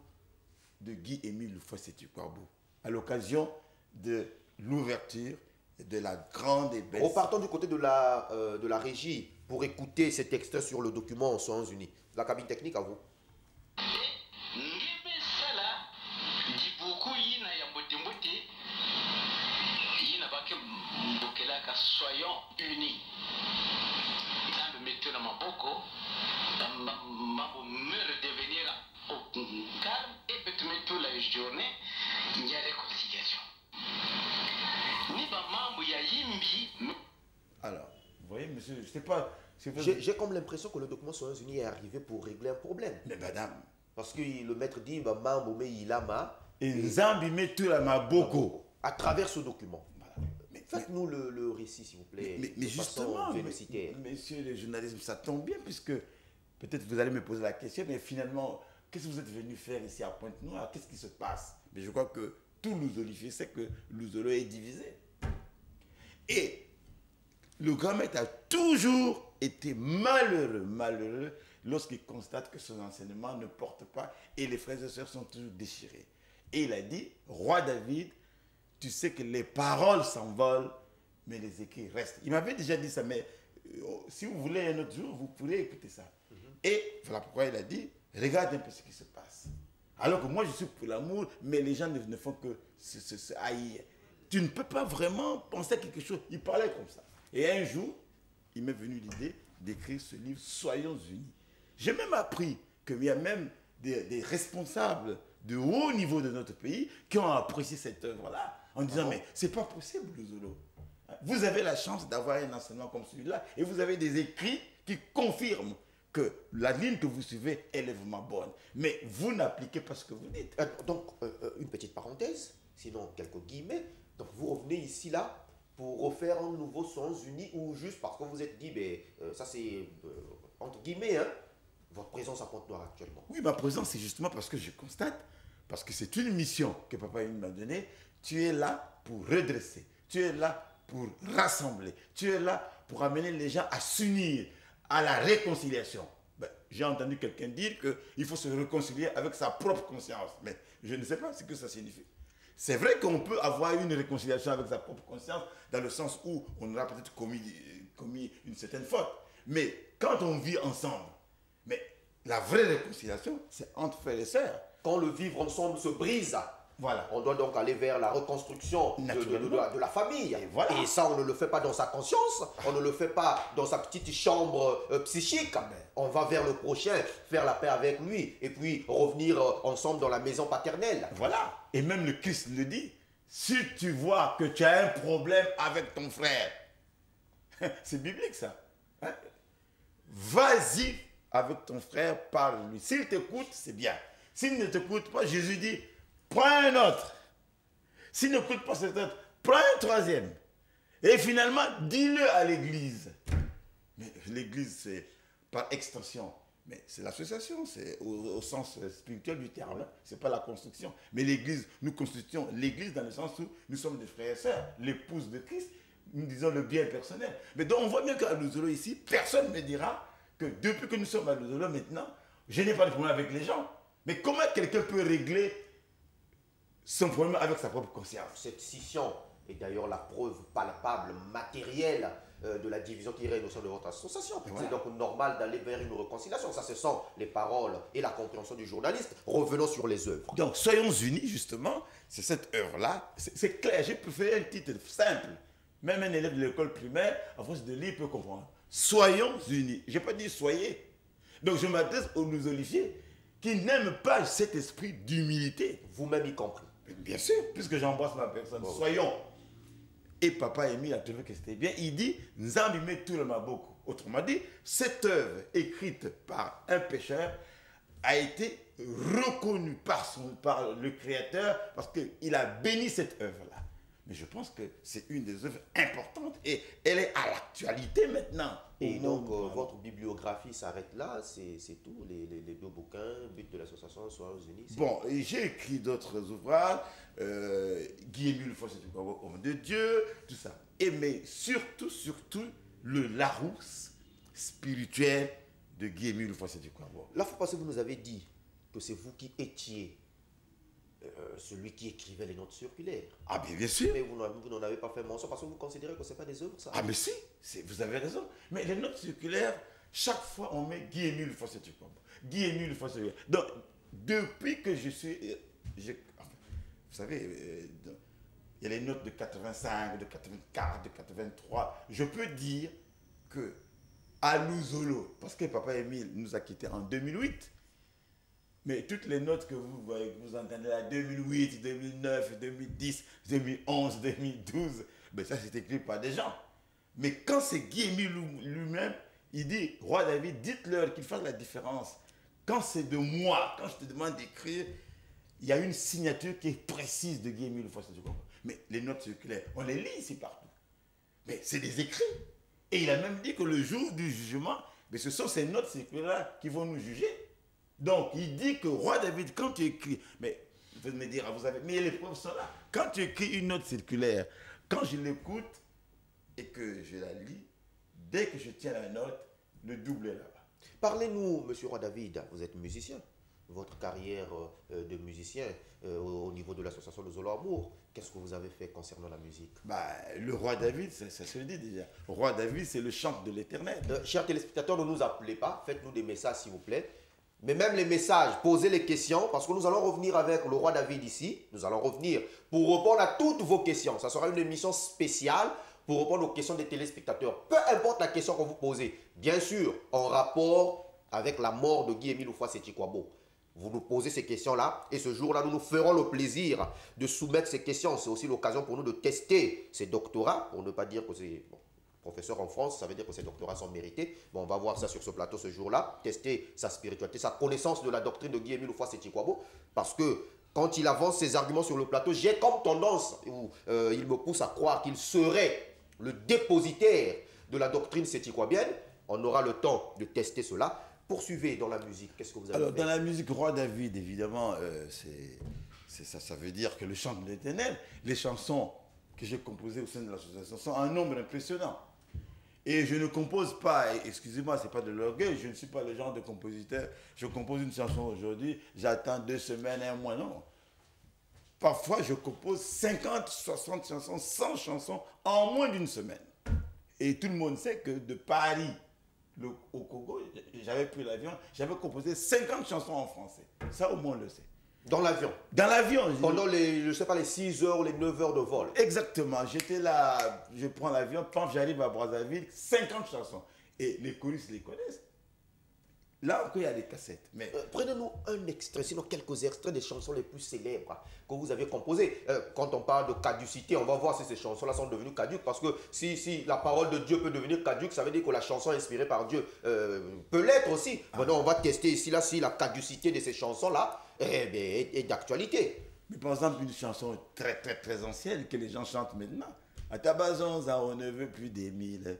de Guy-Émile Loufoua-Sétukwabo à l'occasion de l'ouverture de la grande et belle... Repartons du côté de la régie pour écouter cet extrait sur le document Soyons Unis. La cabine technique à vous. Soyons unis. Dans le métier de Maboko, me redevenir au calme et peut-être toute la journée, il y a réconciliation. Alors, vous voyez, monsieur, je ne sais pas... J'ai comme l'impression que le document Soyons Unis est arrivé pour régler un problème. Mais madame... Parce que le maître dit, Mambo me ilama. Et Zambi met tout la Maboko. À travers ce document. Mais, faites-nous le récit, s'il vous plaît. Mais justement, messieurs les journalistes, ça tombe bien, puisque peut-être vous allez me poser la question, mais finalement, qu'est-ce que vous êtes venu faire ici à Pointe-Noire? Qu'est-ce qui se passe? Mais je crois que tout Louzolifié sait que Louzolo est divisé. Et le grand maître a toujours été malheureux lorsqu'il constate que son enseignement ne porte pas et les frères et sœurs sont toujours déchirés. Et il a dit, roi David, tu sais que les paroles s'envolent, mais les écrits restent. Il m'avait déjà dit ça, mais si vous voulez un autre jour, vous pourrez écouter ça. Et voilà pourquoi il a dit, regarde un peu ce qui se passe. Alors que moi, je suis pour l'amour, mais les gens ne font que se haïr. Tu ne peux pas vraiment penser à quelque chose. Il parlait comme ça. Et un jour, il m'est venu l'idée d'écrire ce livre, Soyons Unis. J'ai même appris qu'il y a même des responsables de haut niveau de notre pays qui ont apprécié cette œuvre-là en disant mais c'est pas possible, Louzolo. Vous avez la chance d'avoir un enseignement comme celui-là et vous avez des écrits qui confirment que la ligne que vous suivez est vraiment bonne. Mais vous n'appliquez pas ce que vous dites. Donc, une petite parenthèse, sinon quelques guillemets. Donc, vous revenez ici, là, pour refaire un nouveau Soyons Unis ou juste parce que vous êtes dit, ça c'est entre guillemets, hein, votre présence à Pointe-Noire actuellement. Oui, ma présence, c'est justement parce que je constate, parce que c'est une mission que Papa m'a donnée. Tu es là pour redresser, tu es là pour rassembler, tu es là pour amener les gens à s'unir, à la réconciliation. J'ai entendu quelqu'un dire qu'il faut se réconcilier avec sa propre conscience, mais je ne sais pas ce que ça signifie. C'est vrai qu'on peut avoir une réconciliation avec sa propre conscience dans le sens où on aura peut-être commis une certaine faute. Mais quand on vit ensemble, mais la vraie réconciliation, c'est entre frères et sœurs. Quand le vivre ensemble se brise, voilà. On doit donc aller vers la reconstruction de la famille. Et, voilà. Et ça, on ne le fait pas dans sa conscience, on ne le fait pas dans sa petite chambre psychique. On va vers le prochain, faire la paix avec lui, et puis revenir ensemble dans la maison paternelle. Voilà. Et même le Christ le dit. Si tu vois que tu as un problème avec ton frère, c'est biblique ça. Hein? Vas-y avec ton frère, parle-lui. S'il t'écoute, c'est bien. S'il ne t'écoute pas, Jésus dit, prends un autre. S'il n'écoute pas cet autre, prends un troisième. Et finalement, dis-le à l'église. Mais l'église, c'est par extension. Mais c'est l'association, c'est au sens spirituel du terme. Ce n'est pas la construction. Mais l'église, nous constituons l'église dans le sens où nous sommes des frères et sœurs, l'épouse de Christ, nous disons le bien personnel. Mais donc on voit bien qu'à Louzolo ici, personne ne me dira que depuis que nous sommes à Louzolo maintenant, je n'ai pas de problème avec les gens. Mais comment quelqu'un peut régler son problème avec sa propre conscience? Cette scission est d'ailleurs la preuve palpable, matérielle de la division qui règne au sein de votre association. Voilà. C'est donc normal d'aller vers une réconciliation. Ça, ce sont les paroles et la compréhension du journaliste. Revenons sur les œuvres. Donc, Soyons Unis, justement, c'est cette œuvre-là. C'est clair, j'ai préféré un titre simple. Même un élève de l'école primaire, à force de lire, peut comprendre. Soyons unis. Je n'ai pas dit soyez. Donc, je m'adresse aux Louzolifiés qui n'aiment pas cet esprit d'humilité. Vous-même y compris. Bien sûr, puisque j'embrasse ma personne. Soyons. Et Papa Émile a trouvé que c'était bien. Il dit Nzambi met tout le maboko. Autrement dit, cette œuvre écrite par un pécheur a été reconnue par le Créateur parce qu'il a béni cette œuvre-là. Mais je pense que c'est une des œuvres importantes et elle est à l'actualité maintenant. Et donc, votre bibliographie s'arrête là, c'est tout, les deux bouquins, But de l'association Soins Unis. Bon, et j'ai écrit d'autres ouvrages, Guy-Émile Fossé du Homme de Dieu, tout ça. Et mais surtout, le Larousse spirituel de Guy-Émile Fossé du Corbeau. La fois passée, vous nous avez dit que c'est vous qui étiez celui qui écrivait les notes circulaires. Ah bien sûr. Mais vous n'en avez pas fait mention parce que vous considérez que ce n'est pas des œuvres, ça. Ah mais si, vous avez raison. Mais les notes circulaires, chaque fois on met Guy-Émile Fossé du Corbeau. Guy-Émile Fossé du Corbeau. Donc, depuis que je suis... vous savez, il y a les notes de 85, de 84, de 83. Je peux dire que à Louzolo, parce que Papa Émile nous a quittés en 2008, mais toutes les notes que vous entendez là, 2008, 2009, 2010, 2011, 2012, ben ça c'est écrit par des gens. Mais quand c'est Guy-Émile lui-même, il dit, Roi David, dites-leur qu'ils fassent la différence. Quand c'est de moi, quand je te demande d'écrire, il y a une signature qui est précise de Guy-Émile Fossé du Corbeau. Mais les notes circulaires, on les lit ici partout. Mais c'est des écrits. Et il a même dit que le jour du jugement, mais ce sont ces notes circulaires qui vont nous juger. Donc, il dit que Roi David, quand tu écris, mais vous me dire, vous avez, mais les preuves sont là. Quand tu écris une note circulaire, quand je l'écoute et que je la lis, dès que je tiens la note, le double est là-bas. Parlez-nous, monsieur Roi David, vous êtes musicien. Votre carrière de musicien au niveau de l'association de Zolo Amour, qu'est-ce que vous avez fait concernant la musique? Le Roi David, ça se le dit déjà. Roi David, c'est le chant de l'éternel. Chers téléspectateurs, ne nous appelez pas, faites-nous des messages s'il vous plaît. Mais même les messages, posez les questions, parce que nous allons revenir avec le Roi David ici. Nous allons revenir pour répondre à toutes vos questions. Ça sera une émission spéciale pour répondre aux questions des téléspectateurs. Peu importe la question que vous posez, bien sûr, en rapport avec la mort de Guy-Émile Houphouët-Sétikwabo. Vous nous posez ces questions-là et ce jour-là, nous nous ferons le plaisir de soumettre ces questions. C'est aussi l'occasion pour nous de tester ces doctorats, pour ne pas dire que c'est... Bon, professeur en France, ça veut dire que ces doctorats sont mérités. Bon, on va voir ça sur ce plateau ce jour-là, tester sa spiritualité, sa connaissance de la doctrine de Guy-Émile Houphouët-Sétikwabo, parce que quand il avance ses arguments sur le plateau, j'ai comme tendance, il me pousse à croire qu'il serait le dépositaire de la doctrine sétikwabienne. On aura le temps de tester cela. Poursuivez dans la musique, qu'est-ce que vous avez Alors, fait? dans la musique, Roi David, évidemment, ça veut dire que le chant de l'éternel, les chansons que j'ai composées au sein de l'association sont un nombre impressionnant. Et je ne compose pas, excusez-moi, ce n'est pas de l'orgueil, je ne suis pas le genre de compositeur, je compose une chanson aujourd'hui, j'attends 2 semaines, 1 mois, non. Parfois, je compose 50, 60 chansons, 100 chansons en moins d'une semaine. Et tout le monde sait que de Paris au Congo, j'avais pris l'avion, j'avais composé 50 chansons en français. Ça, au moins, on le sait. Dans l'avion? Dans l'avion. Pendant les, je sais pas, les 6 heures ou les 9 heures de vol? Exactement. J'étais là, je prends l'avion, paf, j'arrive à Brazzaville, 50 chansons. Et les choristes les connaissent. Là encore, il y a des cassettes. Mais prenez-nous un extrait, sinon quelques extraits des chansons les plus célèbres que vous avez composées. Quand on parle de caducité, on va voir si ces chansons-là sont devenues caduques. Parce que si la parole de Dieu peut devenir caduque, ça veut dire que la chanson inspirée par Dieu peut l'être aussi. Maintenant, on va tester ici, là, si la caducité de ces chansons-là est d'actualité. Mais par exemple, une chanson très, très, très ancienne que les gens chantent maintenant. À Tabazon, on ne veut plus des mille.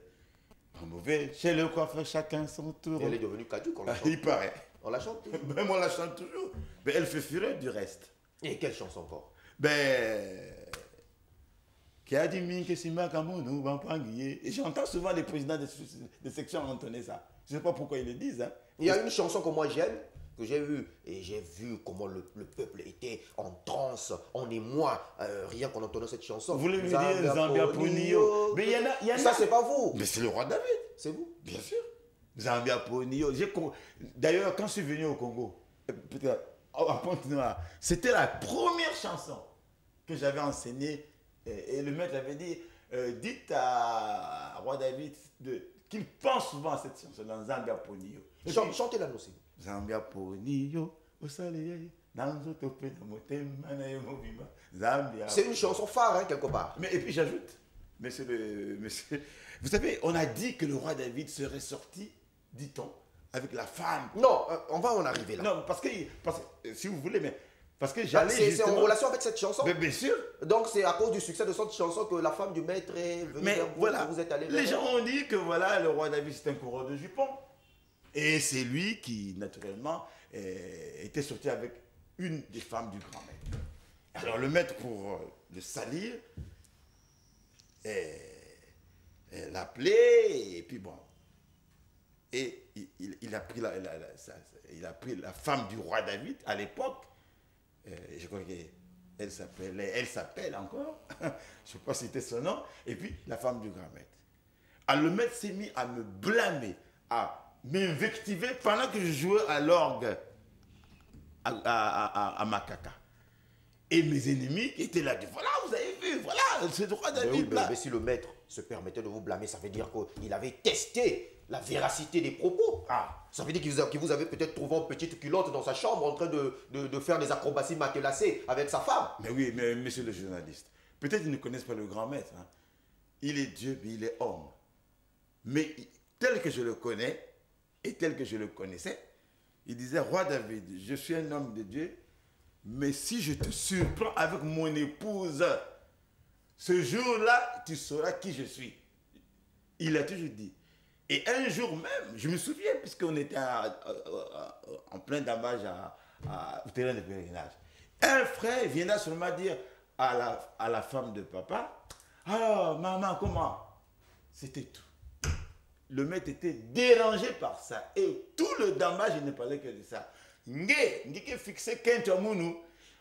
Mauvais, chez le coiffeur, chacun son tour. Elle est devenue caduque, on la chante. Il paraît. On la chante toujours. Même on la chante toujours. Mais elle fait fureur du reste. Et quelle chanson encore? Qui a dit que si ma nous va pas guiller. Et j'entends souvent les présidents de section entonner ça. Je ne sais pas pourquoi ils le disent. Hein. Il y a une chanson que moi j'aime, que j'ai vue, et j'ai vu comment le peuple était en transe, en émoi, rien qu'en entendant cette chanson. Vous voulez me dire Zambia Ponio? Mais il y en a. Ça, c'est pas vous. Mais c'est le Roi David. C'est vous? Bien sûr. Zambia Ponio. D'ailleurs, quand je suis venu au Congo, à Pointe-Noire, c'était la première chanson que j'avais enseignée. Et le maître avait dit, dites à Roi David qu'il pense souvent à cette chanson dans Zambia Ponio. Chantez-la aussi. Zambia Ponio, au soleil, dans le topé, dans mon thème, Zambia. C'est une chanson phare, hein, quelque part. Mais et puis j'ajoute, monsieur, vous savez, on a dit que le roi David serait sorti, dit-on, avec la femme. Non, on va en arriver là. Non, parce que si vous voulez, mais parce que Bah, j'allais c'est en justement... relation avec cette chanson. Mais bien sûr. Donc c'est à cause du succès de cette chanson que la femme du maître est venue Mais vers vous, voilà, que vous êtes allé vers les elle. gens ont dit que voilà, le roi David c'est un coureur de jupons. Et c'est lui qui, naturellement, était sorti avec une des femmes du grand maître. Alors le maître, pour le salir, l'appelait, et puis bon. Et il a pris il a pris la femme du roi David à l'époque. Je crois qu'elle s'appelle encore, je ne sais pas si c'était son nom, et puis la femme du grand maître. Alors le maître s'est mis à me blâmer, à m'invectiver pendant que je jouais à l'orgue à Makaka. Et mes ennemis étaient là, voilà, vous avez vu, voilà, c'est le roi Mais David. oui, là. mais si le maître se permettait de vous blâmer, ça veut dire qu'il avait testé la véracité des propos. Ça veut dire qu'il vous avait peut-être trouvé en petite culotte dans sa chambre en train de faire des acrobaties matelassées avec sa femme. Mais oui, mais monsieur le journaliste, peut-être ils ne connaissent pas le grand maître. Hein. Il est Dieu, mais il est homme. Mais tel que je le connais, et tel que je le connaissais, il disait, roi David, je suis un homme de Dieu, mais si je te surprends avec mon épouse, ce jour-là, tu sauras qui je suis. Il a toujours dit. Et un jour même, je me souviens, puisqu'on était en plein damage au terrain de pèlerinage, un frère viendra seulement dire à la femme de papa, alors maman, comment? C'était tout. Le maître était dérangé par ça. Et tout le damage, il ne parlait que de ça. Nge fixé Kent Amounou,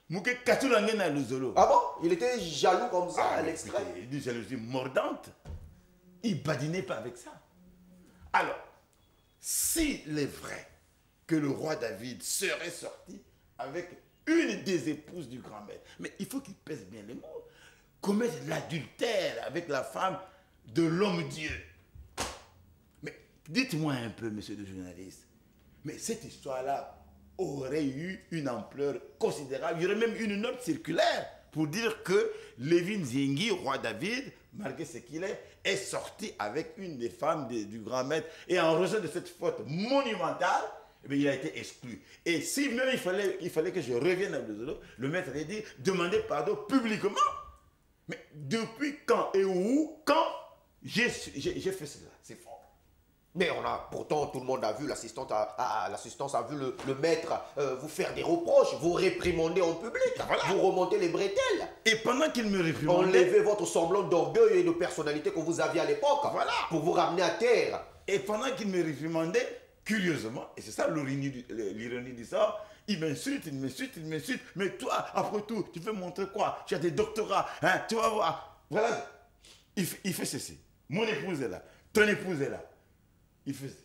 Mouke Katulangé na Luzolo. Ah bon? Il était jaloux comme ça à l'extrême. Il dit jalousie mordante. Il badinait pas avec ça. Alors, s'il est vrai que le roi David serait sorti avec une des épouses du grand maître, mais il faut qu'il pèse bien les mots. Commettre l'adultère avec la femme de l'homme-dieu. Mais dites-moi un peu, monsieur le journaliste, mais cette histoire-là aurait eu une ampleur considérable. Il y aurait même une note circulaire pour dire que Lévin Zengi, roi David, malgré ce qu'il est sorti avec une des femmes du grand maître. Et en raison de cette faute monumentale, eh bien, il a été exclu. Et si même il fallait que je revienne à Bluzolo, le maître a dit, demandez pardon publiquement. Mais depuis quand et où, quand j'ai fait cela? C'est fort. Mais pourtant, tout le monde a vu, l'assistance a vu le maître vous faire des reproches, vous réprimander en public, Voilà. vous remonter les bretelles, Et pendant qu'il me réprimandait, enlever votre semblant d'orgueil et de personnalité que vous aviez à l'époque, Voilà. pour vous ramener à terre. et pendant qu'il me réprimandait, curieusement, et c'est ça l'ironie du sort, il m'insulte, mais toi, après tout, tu veux montrer quoi? Tu as des doctorats, hein, tu vas voir. Voilà, il fait ceci. Mon épouse est là, ton épouse est là. Il faisait.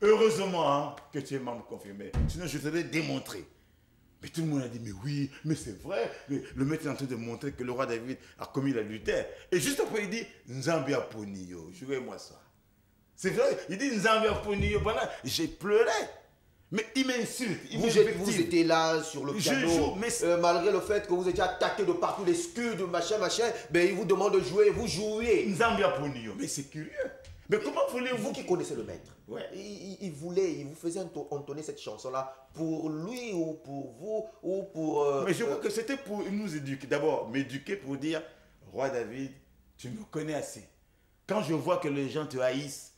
Heureusement hein, que tu es membre confirmé, sinon je te l'ai démontré. Mais tout le monde a dit, mais oui, mais c'est vrai. Le maître est en train de montrer que le roi David a commis l'adultère. Et juste après, il dit, Nzambia Poniyo, jouez-moi ça. C'est vrai, il dit Nzambia Poniyo, voilà, j'ai pleuré. Mais il m'insulte, il Vous m'invective. étiez là sur le piano, joue, mais malgré le fait que vous étiez attaqué de partout, les scuds, machin, ben il vous demande de jouer, vous jouez. Nzambia Poniyo, mais c'est curieux. Mais comment voulez-vous Vous qui connaissez le maître, Ouais. il vous faisait entonner cette chanson-là pour lui ou pour vous ou pour... Mais je crois que c'était pour nous éduquer. D'abord, m'éduquer pour dire, roi David, tu me connais assez. Quand je vois que les gens te haïssent,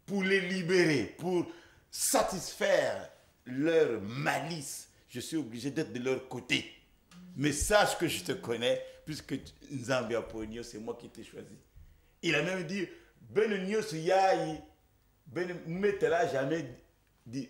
pour les libérer, pour satisfaire leur malice, je suis obligé d'être de leur côté. Mais sache que je te connais, puisque Nzambia Ponyo, c'est moi qui t'ai choisi. Il a même dit, Ben Nyos Yayi, Ben Metela jamais dit,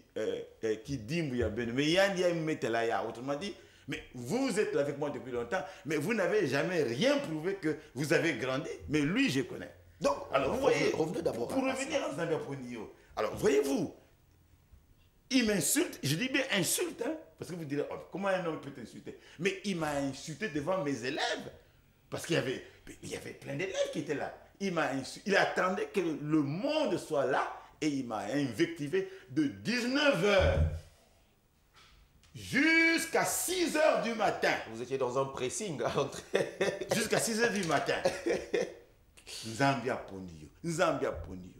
qui dit Mouya Ben, mais Yann Yayi Metela Ya. Autrement dit, mais vous êtes là avec moi depuis longtemps, mais vous n'avez jamais rien prouvé que vous avez grandi, mais lui, je connais. Donc, Alors, vous voyez, revenez d'abord pour à revenir à Nzambia Ponyo, alors, voyez-vous, il m'insulte, je dis bien insulte, hein, parce que vous direz, oh, comment un homme peut t'insulter? Mais il m'a insulté devant mes élèves, parce qu'il y avait plein d'élèves qui étaient là. Il attendait que le monde soit là, et il m'a invectivé de 19h jusqu'à 6 heures du matin. Vous étiez dans un pressing à l'entrée. Jusqu'à 6 heures du matin. Zambia Ponio. Zambia Ponio.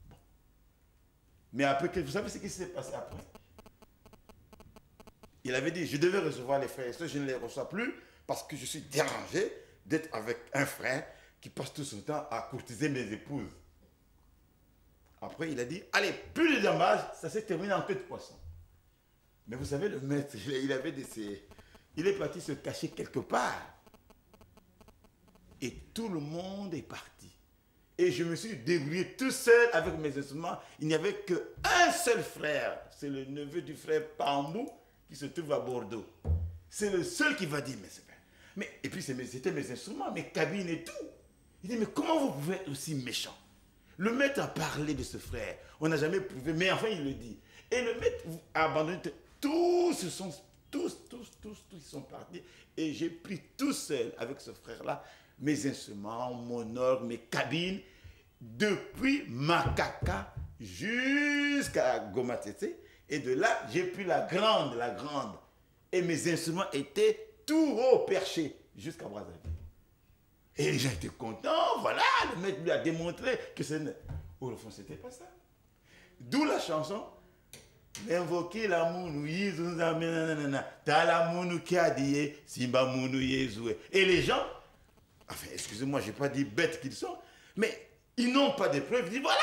Bon. Mais après, vous savez ce qui s'est passé après? Il avait dit, je devais recevoir les frères et sœurs, je ne les reçois plus parce que je suis dérangé d'être avec un frère qui passe tout son temps à courtiser mes épouses. Après, il a dit, allez, plus de dommages, ça s'est terminé en queue de poisson. Mais vous savez, le maître, il est parti se cacher quelque part. Et tout le monde est parti. Et je me suis débrouillé tout seul avec mes instruments. Il n'y avait qu'un seul frère. C'est le neveu du frère Pambou qui se trouve à Bordeaux. C'est le seul qui va dire, et puis c'était mes instruments, mes cabines et tout. Il dit, mais comment vous pouvez être aussi méchant? Le maître a parlé de ce frère. On n'a jamais prouvé, mais enfin il le dit. Et le maître a abandonné. Tous ils sont partis. Et j'ai pris tout seul avec ce frère-là mes instruments, mon orgue, mes cabines, depuis Makaka jusqu'à Gomatete. Et de là, j'ai pris la grande. Et mes instruments étaient tout haut perchés jusqu'à Brazzaville. Et les gens étaient contents, voilà, le maître lui a démontré que c'est... Au fond, c'était pas ça. D'où la chanson. Invoquer la mounou, t'as la mounou qui a dit, simba mounou yezoué. Et les gens, enfin, excusez-moi, je n'ai pas dit bêtes qu'ils sont, mais ils n'ont pas de preuves. Ils disent, voilà,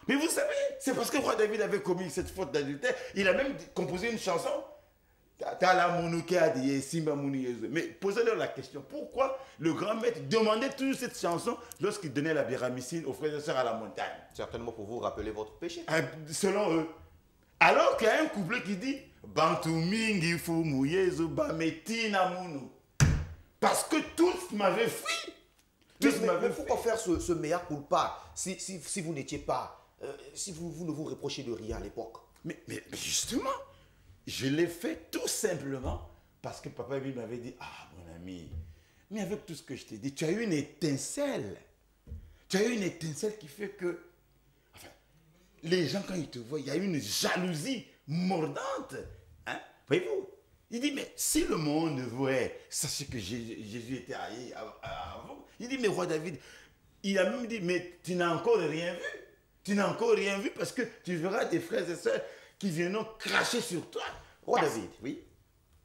mais vous savez, c'est parce que Roi David avait commis cette faute d'adultère, il a même composé une chanson. T'as la mounou qui a dit, simba mounou yezoué. Mais posez-leur la question, pourquoi le grand maître demandait toujours cette chanson lorsqu'il donnait la béramicine aux frères et sœurs à la montagne? Certainement pour vous rappeler votre péché. Selon eux. Alors qu'il y a un couplet qui dit Bantu mingi fumu yezu bametina munu. Parce que tous m'avaient fui. Mais pourquoi faire ce mea culpa si vous n'étiez pas, si vous ne vous reprochez de rien à l'époque? Mais justement, je l'ai fait tout simplement parce que papa lui m'avait dit, ah mon ami, mais avec tout ce que je t'ai dit, tu as eu une étincelle. Tu as eu une étincelle qui fait que, enfin, les gens quand ils te voient, il y a une jalousie mordante. Hein? Voyez-vous? Il dit, mais si le monde voyait, sachez que Jésus était avant. Il dit, mais roi David, il a même dit, mais tu n'as encore rien vu. Tu n'as encore rien vu parce que tu verras des frères et sœurs qui viendront cracher sur toi. Roi David, oui.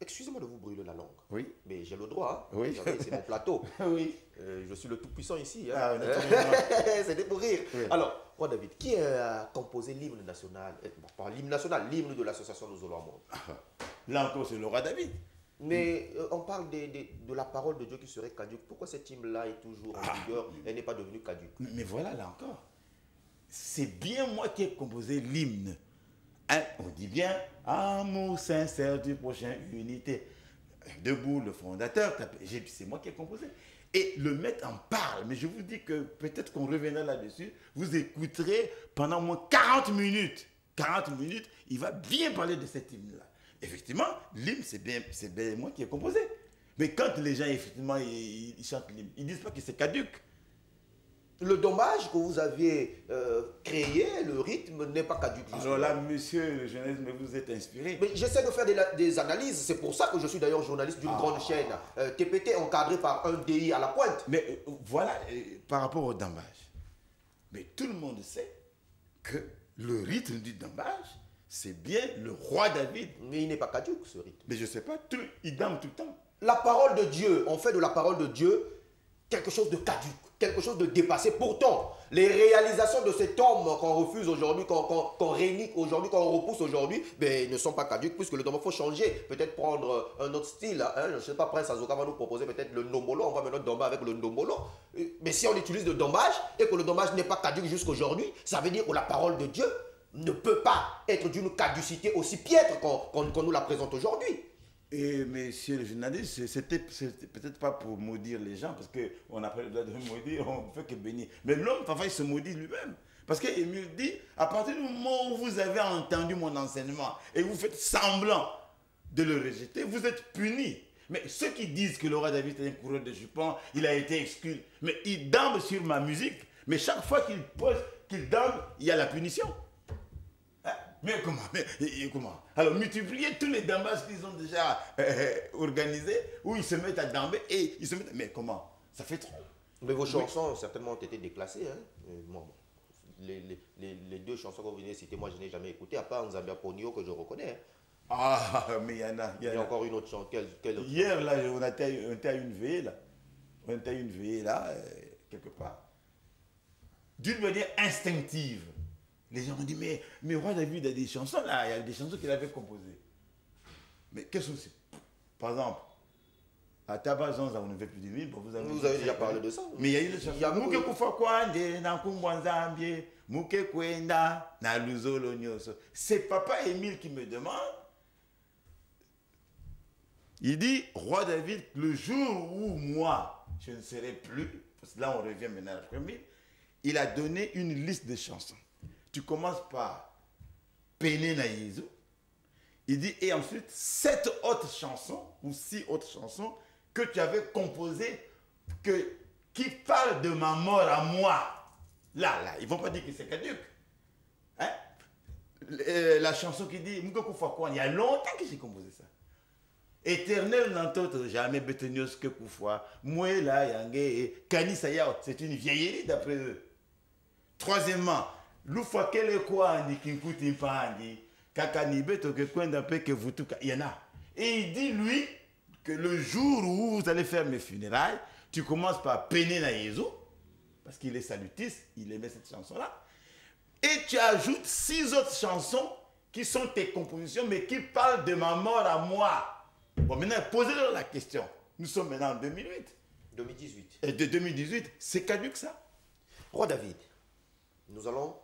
Excusez-moi de vous brûler la langue. Oui. Mais j'ai le droit. Hein. Oui. C'est mon plateau. Oui. Je suis le tout-puissant ici. Hein. Ah, c'était pour rire. Oui. Alors, Roi David, qui a composé l'hymne national, pas l'hymne national, l'hymne de l'association Nous Allons Monde? Là encore, c'est le roi David. Mais on parle de la parole de Dieu qui serait caduque. Pourquoi cet hymne-là est toujours en vigueur et n'est pas devenu caduque? Mais voilà, là encore. C'est bien moi qui ai composé l'hymne. Hein? On dit bien, amour sincère du prochain, unité. Debout, le fondateur, c'est moi qui ai composé. Et le maître en parle, mais je vous dis que peut-être qu'on reviendra là-dessus. Vous écouterez pendant au moins 40 minutes. 40 minutes, il va bien parler de cet hymne-là. Effectivement, l'hymne, c'est bien moi qui ai composé. Mais quand les gens, effectivement, ils chantent l'hymne, ils ne disent pas que c'est caduque. Le dommage que vous aviez créé, le rythme n'est pas caduque. Alors là, monsieur le journaliste, mais vous êtes inspiré. Mais j'essaie de faire des analyses. C'est pour ça que je suis d'ailleurs journaliste d'une grande chaîne. TPT encadré par un DI à la pointe. Mais voilà, par rapport au dambage. Mais tout le monde sait que le rythme du dambage, c'est bien le roi David. Mais il n'est pas caduque, ce rythme. Mais je ne sais pas, il dambe tout le temps. La parole de Dieu, on fait de la parole de Dieu quelque chose de caduque, quelque chose de dépassé. Pourtant, les réalisations de cet homme qu'on refuse aujourd'hui, qu'on rénique aujourd'hui, qu'on repousse aujourd'hui, ben, ne sont pas caduques puisque le dommage, il faut changer. Peut-être prendre un autre style. Hein. Je ne sais pas, Prince Azoka va nous proposer peut-être le ndombolo. On va mettre notre dommage avec le ndombolo. Mais si on utilise le dommage et que le dommage n'est pas caduque jusqu'aujourd'hui, ça veut dire que la parole de Dieu ne peut pas être d'une caducité aussi piètre qu'on nous la présente aujourd'hui. Et monsieur le journaliste, c'était peut-être pas pour maudire les gens, parce qu'on n'a pas le droit de maudire, on ne fait que bénir. Mais l'homme, parfois, il se maudit lui-même. Parce qu'il me dit, à partir du moment où vous avez entendu mon enseignement et vous faites semblant de le rejeter, vous êtes puni. Mais ceux qui disent que le roi David est un coureur de jupons, il a été exclu, mais il dambe sur ma musique, mais chaque fois qu'il dambe, il y a la punition. Mais comment, et comment? Alors, multiplier tous les dambages qu'ils ont déjà organisés, où ils se mettent à damber et ils se mettent... Mais comment? Ça fait trop. Mais vos chansons, certainement, ont été déclassées. Hein? Bon, les deux chansons que vous venez de citer, moi, je n'ai jamais écouté, à part Nzambia Ponyo, que je reconnais. Hein. Ah, mais il y en a. Il y a encore une autre chanson. Quelle autre Hier, là, on était à une veillée, là. On était à une veillée, là, quelque part. D'une manière instinctive. Les gens ont dit, mais Roi David a des chansons, là, il y a des chansons qu'il avait composées. Mais qu'est-ce que c'est? Par exemple, à Tabazon, on ne fait plus de 1000. Bon, vous avez déjà parlé de ça. Mais il y a eu des chansons. Mouke Koufakwande, Nankumbwanzambie, Mouke Kwenda, Naluzolo Nyoso. C'est Papa Émile qui me demande. Il dit, Roi David, le jour où moi, je ne serai plus, parce que là on revient maintenant à la première, il a donné une liste de chansons. Tu commences par Péné na Yezu. Il dit, et ensuite, 7 autres chansons, ou 6 autres chansons, que tu avais composées, qui parlent de ma mort à moi. Là, ils ne vont pas dire que c'est caduc. Hein? La chanson qui dit, Moukokou Fakouan, il y a longtemps que j'ai composé ça. Éternel n'entend jamais Betenios que Koufoua, Mouela, Yangé, Kani Sayao, c'est une vieillerie d'après eux. Troisièmement, Loufa Kele Kwa, Andi Kinkuti Pandi, Kakani Beto que Kwenda Pe que vous tout, il y en a. Et il dit, lui, que le jour où vous allez faire mes funérailles, tu commences par peiner na Yezu, parce qu'il est salutiste, il aimait cette chanson-là, et tu ajoutes 6 autres chansons qui sont tes compositions, mais qui parlent de ma mort à moi. Bon, maintenant, posez-leur la question. Nous sommes maintenant en 2008. 2018. Et de 2018, c'est caduc ça. Roi David, nous allons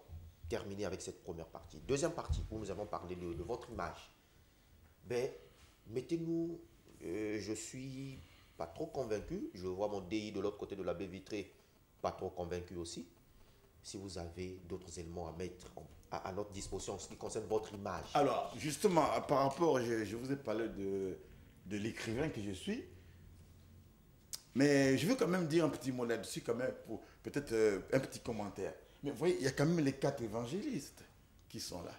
terminer avec cette première partie. Deuxième partie, où nous avons parlé de votre image. Ben, mettez-nous, je suis pas trop convaincu. Je vois mon DI de l'autre côté de la baie vitrée, pas trop convaincu aussi. Si vous avez d'autres éléments à mettre à notre disposition en ce qui concerne votre image. Alors, justement, par rapport, je vous ai parlé de l'écrivain que je suis, mais je veux quand même dire un petit mot là-dessus, quand même, pour peut-être un petit commentaire. Mais vous voyez, il y a quand même les 4 évangélistes qui sont là,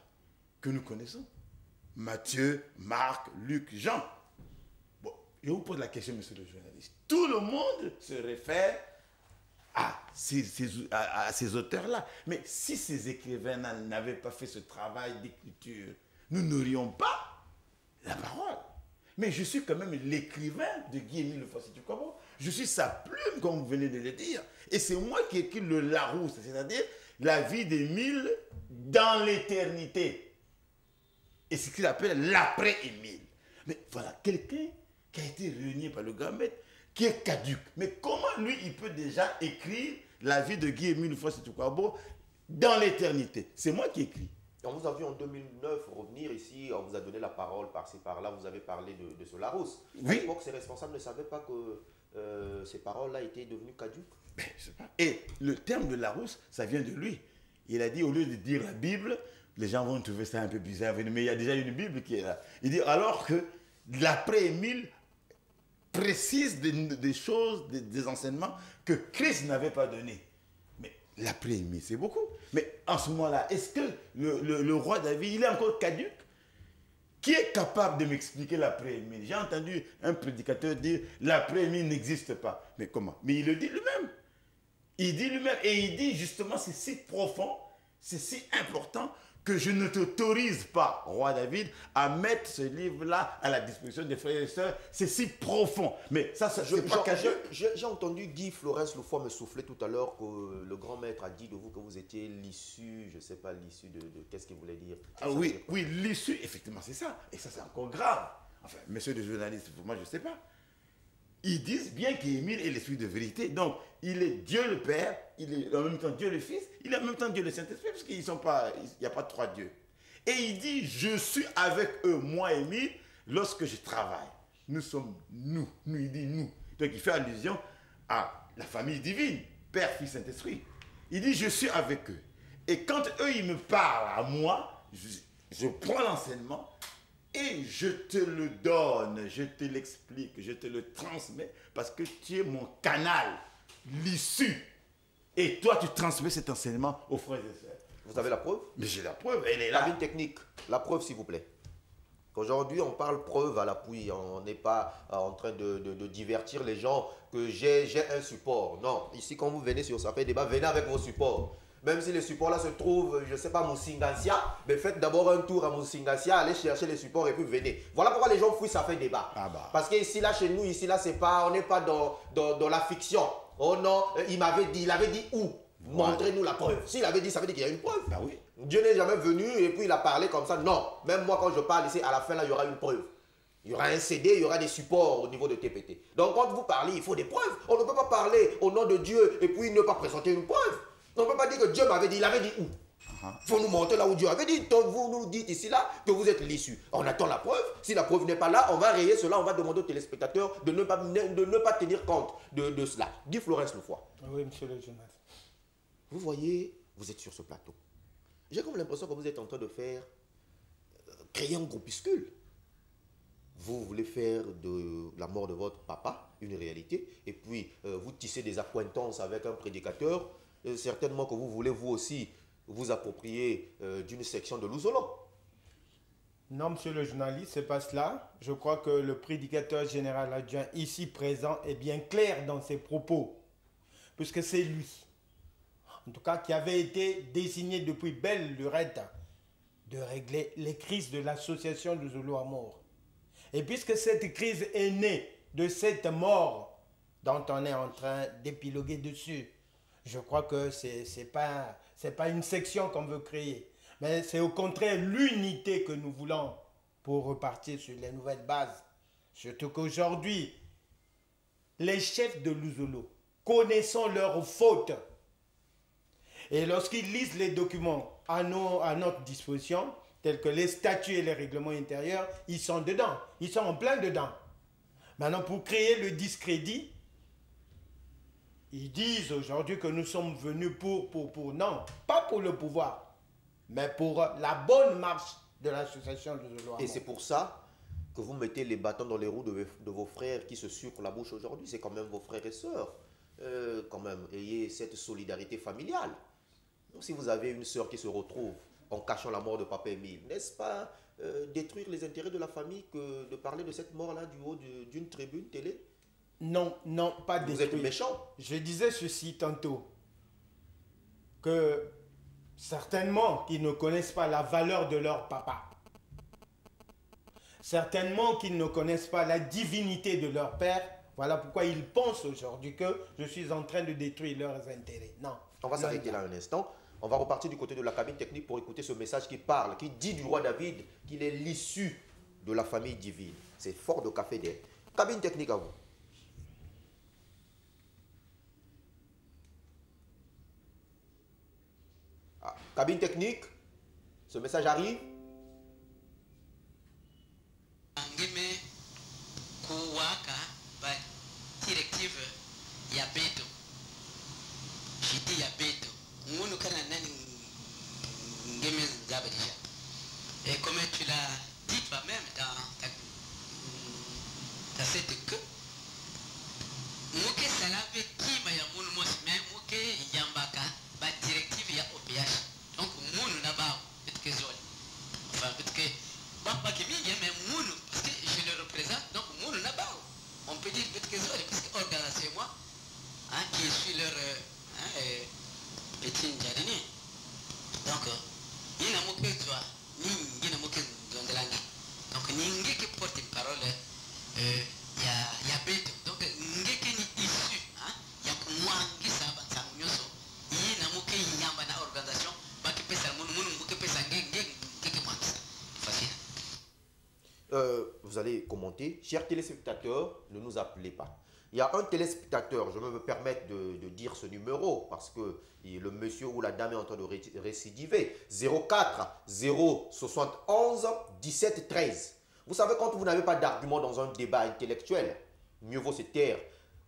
que nous connaissons. Matthieu, Marc, Luc, Jean. Bon, je vous pose la question, monsieur le journaliste. Tout le monde se réfère à ces auteurs-là. Mais si ces écrivains n'avaient pas fait ce travail d'écriture, nous n'aurions pas la parole. Mais je suis quand même l'écrivain de Guy-Émile Lefossi-Tukwabo. Je suis sa plume, comme vous venez de le dire. Et c'est moi qui ai écrit le Larousse, c'est-à-dire la vie d'Émile dans l'éternité. Et c'est ce qu'il appelle l'après-Émile. Mais voilà, quelqu'un qui a été réuni par le grand maître, qui est caduc. Mais comment lui, il peut déjà écrire la vie de Guy-Émile Lefossi-Tukwabo dans l'éternité? C'est moi qui écris. On vous a vu en 2009 revenir ici, on vous a donné la parole par-ci par-là, vous avez parlé de ce Larousse. Oui. À l'époque, ces responsables ne savaient pas que ces paroles-là étaient devenues caduques. Ben, je sais pas. Et le terme de Larousse, ça vient de lui. Il a dit, au lieu de dire la Bible, les gens vont trouver ça un peu bizarre, mais il y a déjà une Bible qui est là. Il dit, alors que l'après-Émile précise des choses, des enseignements que Christ n'avait pas donnés. Mais l'après-Émile, c'est beaucoup. Mais en ce moment-là, est-ce que le roi David, il est encore caduc? Qui est capable de m'expliquer l'après-Émile? J'ai entendu un prédicateur dire, l'après-Émile n'existe pas. Mais comment? Mais il le dit lui-même. Il dit lui-même, et il dit justement, c'est si profond, c'est si important, que je ne t'autorise pas, roi David, à mettre ce livre-là à la disposition des frères et sœurs. C'est si profond. Mais ça c'est pas caché. J'ai entendu Guy Florence Loufoy me souffler tout à l'heure que le grand maître a dit de vous que vous étiez l'issue, je ne sais pas l'issue de qu'est-ce qu'il voulait dire. Ah oui, oui, l'issue, effectivement, c'est ça. Et ça, c'est encore grave. Enfin, messieurs les journalistes, moi, je ne sais pas. Ils disent bien qu'Émile est l'esprit de vérité. Donc, il est Dieu le Père, il est en même temps Dieu le Fils, il est en même temps Dieu le Saint-Esprit, parce qu'il n'y a pas 3 dieux. Et il dit, je suis avec eux, moi, Émile, lorsque je travaille. Nous sommes nous. Il dit nous. Donc, il fait allusion à la famille divine, Père, Fils, Saint-Esprit. Il dit, je suis avec eux. Et quand eux, ils me parlent à moi, je prends l'enseignement, et je te le donne, je te l'explique, je te le transmets, parce que tu es mon canal, l'issue. Et toi, tu transmets cet enseignement aux frères et sœurs. Vous avez la preuve? Mais j'ai la preuve, elle est là. Cabine technique, la preuve s'il vous plaît. Aujourd'hui, on parle preuve à l'appui. On n'est pas en train de divertir les gens que j'ai un support. Non, ici, quand vous venez sur Ça fait débat, venez avec vos supports. Même si les supports-là se trouvent, je ne sais pas, à Moussingasia, mais faites d'abord un tour à Moussingasia, allez chercher les supports et puis venez. Voilà pourquoi les gens fouillent Ça fait débat. Ah bah. Parce que ici, là, chez nous, ici, là, c'est pas, on n'est pas dans la fiction. Oh non, il avait dit où? Montrez-nous la preuve. S'il avait dit, ça veut dire qu'il y a une preuve. Bah oui. Dieu n'est jamais venu et puis il a parlé comme ça. Non, même moi quand je parle ici, à la fin là, il y aura une preuve. Il y aura un CD, il y aura des supports au niveau de TPT. Donc quand vous parlez, il faut des preuves. On ne peut pas parler au nom de Dieu et puis ne pas présenter une preuve. On ne peut pas dire que Dieu m'avait dit, il avait dit où? Il faut nous montrer là où Dieu avait dit. Donc vous nous dites ici là que vous êtes l'issue. On attend la preuve. Si la preuve n'est pas là, on va rayer cela, on va demander aux téléspectateurs de ne pas tenir compte de cela. Dit Florence Loufoy. Oui, monsieur le journaliste. Vous voyez, vous êtes sur ce plateau. J'ai comme l'impression que vous êtes en train de faire, créer un groupuscule. Vous voulez faire de la mort de votre papa une réalité, et puis vous tissez des accointances avec un prédicateur. Certainement que vous voulez vous aussi vous approprier d'une section de Louzolo. Non, monsieur le journaliste, c'est pas cela. Je crois que le prédicateur général adjoint ici présent est bien clair dans ses propos, puisque c'est lui, en tout cas, qui avait été désigné depuis belle lurette de régler les crises de l'association de Zulu à mort. Et puisque cette crise est née de cette mort dont on est en train d'épiloguer dessus, je crois que c'est pas une section qu'on veut créer, mais c'est au contraire l'unité que nous voulons pour repartir sur les nouvelles bases. Surtout qu'aujourd'hui, les chefs de Luzolo, connaissant leurs fautes, et lorsqu'ils lisent les documents à notre disposition, tels que les statuts et les règlements intérieurs, ils sont dedans, ils sont en plein dedans. Maintenant, pour créer le discrédit, ils disent aujourd'hui que nous sommes venus non, pas pour le pouvoir, mais pour la bonne marche de l'association de Zolo. Et c'est pour ça que vous mettez les bâtons dans les roues de vos frères qui se sucrent la bouche aujourd'hui. C'est quand même vos frères et sœurs. Quand même, ayez cette solidarité familiale. Donc, si vous avez une sœur qui se retrouve en cachant la mort de Papa Émile, n'est-ce pas détruire les intérêts de la famille que de parler de cette mort-là du haut d'une tribune télé? Non, non, pas détruire. Vous êtes méchant. Je disais ceci tantôt, que certainement qu'ils ne connaissent pas la valeur de leur papa. Certainement qu'ils ne connaissent pas la divinité de leur père. Voilà pourquoi ils pensent aujourd'hui que je suis en train de détruire leurs intérêts. Non. On va s'arrêter là un instant. On va repartir du côté de la cabine technique pour écouter ce message qui parle, qui dit du roi David qu'il est l'issue de la famille divine. C'est fort de café d'air. Cabine technique à vous. Ah, cabine technique, ce message arrive. Angeme kuwaka ba directive ya beto. Jidi ya beto. Ngunu kana nani ngeme zabadisha. Et comme tu l'as dit toi-même dans cette queue, Mouké salave qui m'a yamoun mosme, Mouké yambaka, ba directive ya OPH. Donc, Mounou n'a-ba, peut-être que Zol. Enfin, peut-être que. Papa qui m'y mais Mounou, parce que je le représente, donc Mounou n'a-ba. On peut dire peut-être que Zol, parce que Organa, c'est moi, hein, qui suis leur petit jardinier. Donc, il n'a mouké toi, il n'a mouké zondelangi. Donc, Ningi qui porte une parole, il y a bête. Donc, Ningi qui est issu, hein, il y a moi qui s'abat, ça m'yoso. Il n'a mouké yamba na organisation, bah qui peut ça, mon mouké peut ça, facile. Vous allez commenter. Chers téléspectateurs, ne nous appelez pas. Il y a un téléspectateur, je vais me permettre de dire ce numéro parce que le monsieur ou la dame est en train de récidiver. 04 071 17 13. Vous savez, quand vous n'avez pas d'argument dans un débat intellectuel, mieux vaut se taire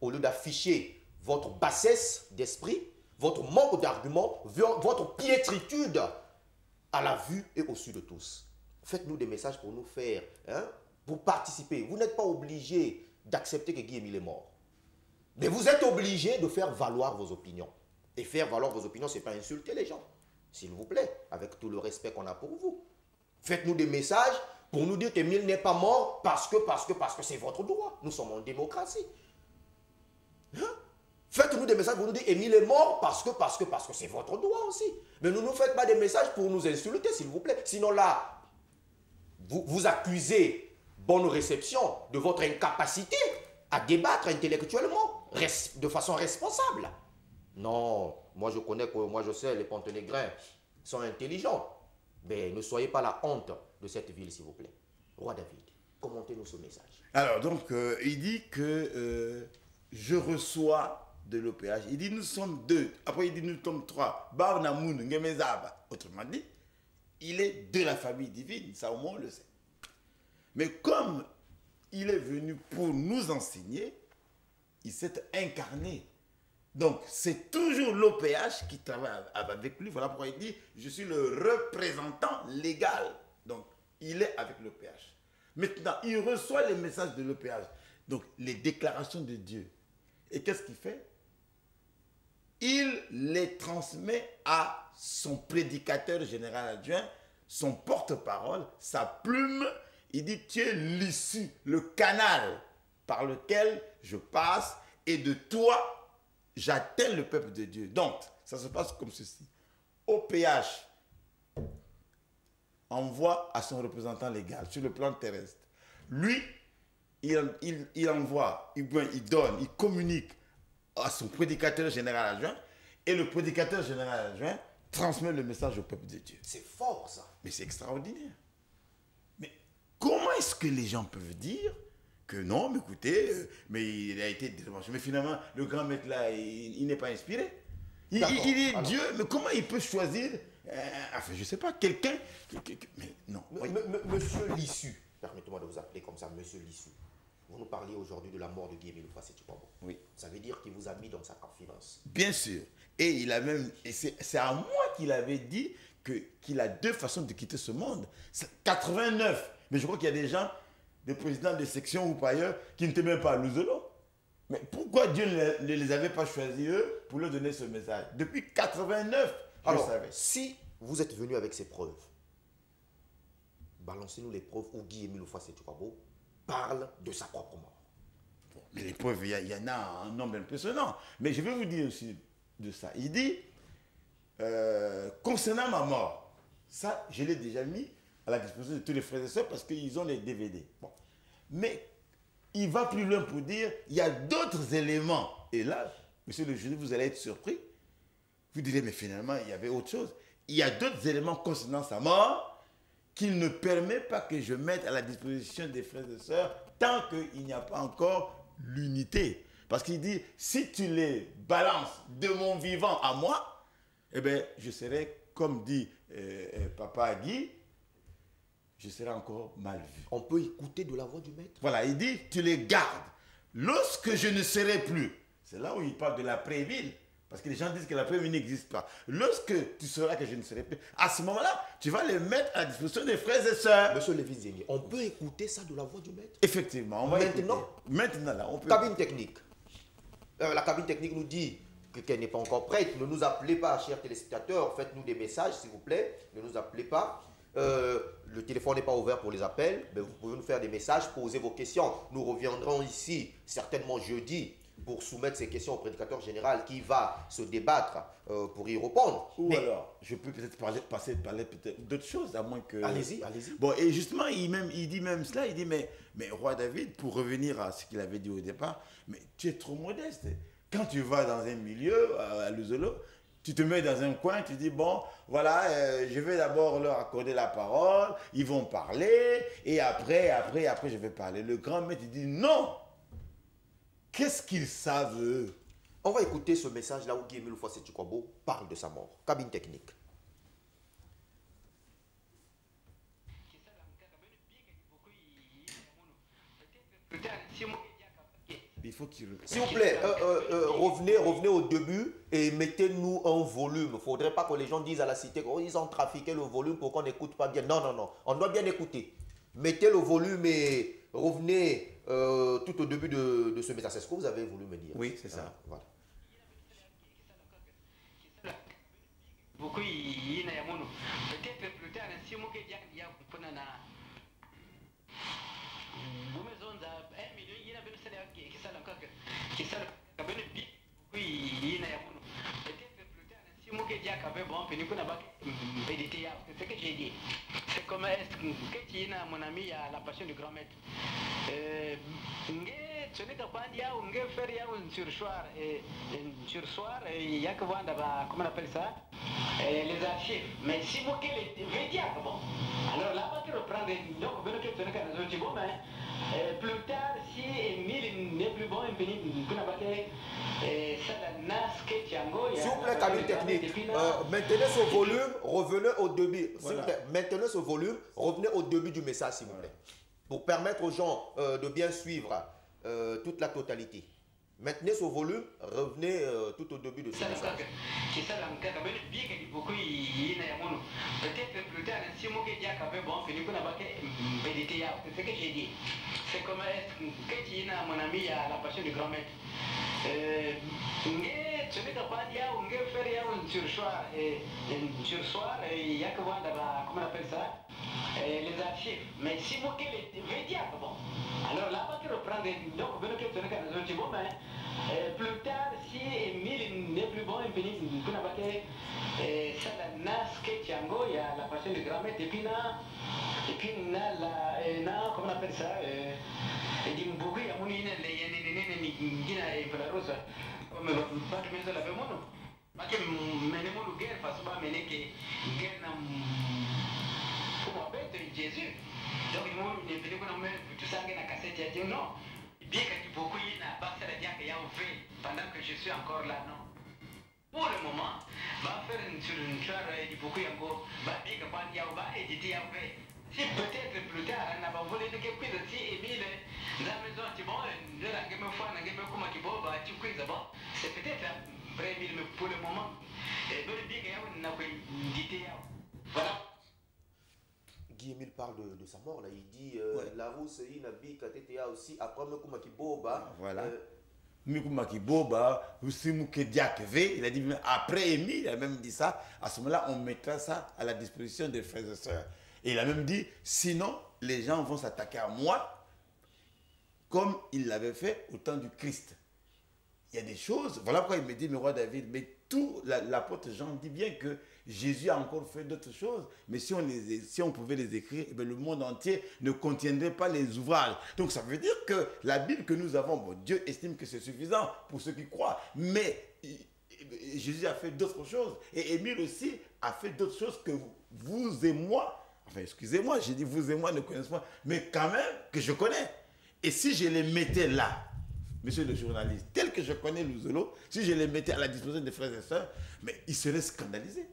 au lieu d'afficher votre bassesse d'esprit, votre manque d'argument, votre piétritude à la vue et au su de tous. Faites-nous des messages pour nous faire, hein, pour participer. Vous n'êtes pas obligé d'accepter que Guy Émile est mort. Mais vous êtes obligé de faire valoir vos opinions. Et faire valoir vos opinions, ce n'est pas insulter les gens. s'il vous plaît, avec tout le respect qu'on a pour vous. Faites-nous des messages pour nous dire qu'Émile n'est pas mort parce que c'est votre droit. Nous sommes en démocratie. Hein? Faites-nous des messages pour nous dire qu'Émile est mort parce que c'est votre droit aussi. Mais ne nous faites pas des messages pour nous insulter, s'il vous plaît. Sinon là, vous accusez bonne réception de votre incapacité à débattre intellectuellement, de façon responsable. Non, moi je sais, les Ponténégrins sont intelligents. Mais ne soyez pas la honte de cette ville, s'il vous plaît. Roi David, commentez-nous ce message. Alors, donc, il dit que je reçois de l'OPH. Il dit nous sommes 2. Après, il dit nous sommes 3. Barnamoun, Ngemezaba. Autrement dit, il est de la famille divine. Ça, au moins, on le sait. Mais comme il est venu pour nous enseigner, il s'est incarné. Donc, c'est toujours l'OPH qui travaille avec lui. Voilà pourquoi il dit, je suis le représentant légal. Donc, il est avec l'OPH. Maintenant, il reçoit les messages de l'OPH. Donc, les déclarations de Dieu. Et qu'est-ce qu'il fait? Il les transmet à son prédicateur général adjoint, son porte-parole, sa plume. Il dit, tu es l'issue, le canal par lequel je passe et de toi, j'atteins le peuple de Dieu. Donc, ça se passe comme ceci. OPH envoie à son représentant légal sur le plan terrestre. Lui, il envoie, il donne, il communique à son prédicateur général adjoint et le prédicateur général adjoint transmet le message au peuple de Dieu. C'est fort, ça. Mais c'est extraordinaire. Mais comment est-ce que les gens peuvent dire que non, mais écoutez, mais il a été démarché. Mais finalement, le grand maître là, il n'est pas inspiré. Il est alors, Dieu, mais comment il peut choisir, enfin, je ne sais pas, quelqu'un... Mais non. Monsieur Lissu, permettez-moi de vous appeler comme ça, Monsieur Lissu. Vous nous parliez aujourd'hui de la mort de Guy Émile Oufouas Séthiouabo. Oui. Ça veut dire qu'il vous a mis dans sa confidence. Bien sûr. Et il a même... C'est à moi qu'il avait dit qu'il a 2 façons de quitter ce monde. 89. Mais je crois qu'il y a des gens, des présidents de section ou pas ailleurs, qui n'étaient même pas à Luzolo. Mais pourquoi Dieu ne les avait pas choisis, eux, pour leur donner ce message? Depuis 89, alors, je savais. Si vous êtes venu avec ces preuves, balancez-nous les preuves où Guy Émile Oufouas Séthiouabo parle de sa propre mort. Bon, mais les preuves, il y en a un nombre impressionnant. Mais je vais vous dire aussi de ça. Il dit, concernant ma mort, ça, je l'ai déjà mis à la disposition de tous les frères et sœurs parce qu'ils ont les DVD. Bon. Mais il va plus loin pour dire, il y a d'autres éléments. Et là, monsieur le jury, vous allez être surpris. Vous direz, mais finalement, il y avait autre chose. Il y a d'autres éléments concernant sa mort qu'il ne permet pas que je mette à la disposition des frères et sœurs tant qu'il n'y a pas encore l'unité. Parce qu'il dit, si tu les balances de mon vivant à moi, eh bien, je serai, comme dit Papa Guy, je serai encore mal vu. On peut écouter de la voix du maître. Voilà, il dit, tu les gardes. Lorsque je ne serai plus, c'est là où il parle de l'après-ville. Parce que les gens disent que l'après-ville n'existe pas. Lorsque tu sauras que je ne serai plus, à ce moment-là, tu vas les mettre à la disposition des frères et sœurs. Monsieur Lévin-Zénier, on peut écouter ça de la voix du maître? Effectivement, on va maintenant écouter. Maintenant, là, on peut... Cabine technique. La cabine technique nous dit qu'elle n'est pas encore prête. Ne nous appelez pas, chers téléspectateurs. Faites-nous des messages, s'il vous plaît. Ne nous appelez pas. Le téléphone n'est pas ouvert pour les appels. Mais vous pouvez nous faire des messages, poser vos questions. Nous reviendrons ici, certainement jeudi, pour soumettre ces questions au prédicateur général qui va se débattre pour y répondre. Ou alors, je peux peut-être parler peut-être d'autres choses, à moins que... Allez-y, allez-y. Bon, et justement, il dit même cela, il dit, mais Roi David, pour revenir à ce qu'il avait dit au départ, mais tu es trop modeste. Quand tu vas dans un milieu, à Luzolo, tu te mets dans un coin, tu dis, bon, voilà, je vais d'abord leur accorder la parole, ils vont parler, et après, je vais parler. Le grand maître, il dit, non! Qu'est-ce qu'ils savent, eux? On va écouter ce message-là où Guy Émile Oufouas Séthiouabo parle de sa mort. Cabine technique. Il faut qu'il... S'il vous plaît, revenez au début et mettez-nous un volume. Il ne faudrait pas que les gens disent à la cité qu'ils ont trafiqué le volume pour qu'on n'écoute pas bien. Non, non, non. On doit bien écouter. Mettez le volume et revenez tout au début de ce message. C'est ce que vous avez voulu me dire. Oui, c'est ça. Voilà. Beaucoup il Peut-être plus tard, si moi que j'ai pour nana. Vous me zone à 1 million, il y a bien ça qui ça encore qui ça le bien bi oui il y a peut-être plus tard si moi que j'ai capé bon puis nous qu'on a pas méditer c'est ce que j'ai dit. C'est comme est-ce que tu es mon ami à la passion du grand maître. Ce n'est pas il y a un faire il y a un sursoir il y a que vendre comment on appelle ça les archives mais si vous que les médias bon alors là-bas tu reprends donc vous que tu n'as qu'à nous dire bon mais plus tard si Emile n'est plus bon il peut pas ça la nas que Tiango s'il vous plaît cabine technique maintenez ce volume revenez au début s'il vous plaît maintenez ce volume revenez au début du message s'il vous plaît pour permettre aux gens de bien suivre toute la totalité. Maintenez ce volume, revenez tout au début de ce message. Peut-être plus tard, si moi que j'ai capé bon, puis nous qu'on a pas méditer, c'est ce que j'ai dit. C'est comme que tu es mon ami à la passion du grand maître. Ce n'est pas il y a un faire il y a un sursoir il y a que voir comment on appelle ça les archives mais si vous que les médias bon alors là-bas tu reprends donc vous que tu n'as qu'à nous dire bon mais plus tard si Emile n'est plus bon il finit qu'on a pas ça la nas que Tiango il y a la passion du grand maître et puis là comment on appelle ça et dit beaucoup il y a mon inné les Rosa mais pas de maison la vemono ma che menemo lu guerre fa suba mene che guerre na come appelle Jésus donc nous ne venons pas nous tout ça na cassette ya Dieu non bien que beaucoup y na ba ça dia que ya on fait pendant que je suis encore là non pour le moment va faire une sur une soirée du beaucoup yango va bien que pas dia va éditer ya fait si peut-être plus tard on va voler que quiz si Emile la maison tu bon de la game fois na game comme qui bon va tu quiz bon c'est peut-être prévu mais pour le moment et bien que ya on n'a pas édité voilà. Guy Emile parle de sa mort là, il dit la rousse il n'a bi katetea aussi après me kuma ki boba voilà Mikuma ki boba aussi muke diakve il a dit après Emile il a même dit ça à ce moment-là on mettra ça à la disposition des frères et sœurs et il a même dit sinon les gens vont s'attaquer à moi comme il l'avait fait au temps du Christ. Il y a des choses, voilà pourquoi il me dit, mais roi David, mais tout, l'apôtre Jean dit bien que Jésus a encore fait d'autres choses, mais si on pouvait les écrire, eh bien, le monde entier ne contiendrait pas les ouvrages. Donc ça veut dire que la Bible que nous avons, bon, Dieu estime que c'est suffisant pour ceux qui croient, mais Jésus a fait d'autres choses, et Émile aussi a fait d'autres choses que vous et moi, enfin excusez-moi, j'ai dit vous et moi ne connaissons pas, mais quand même que je connais. Et si je les mettais là, monsieur le journaliste, tel que je connais Louzolo, si je les mettais à la disposition des frères et sœurs, mais ils seraient scandalisés.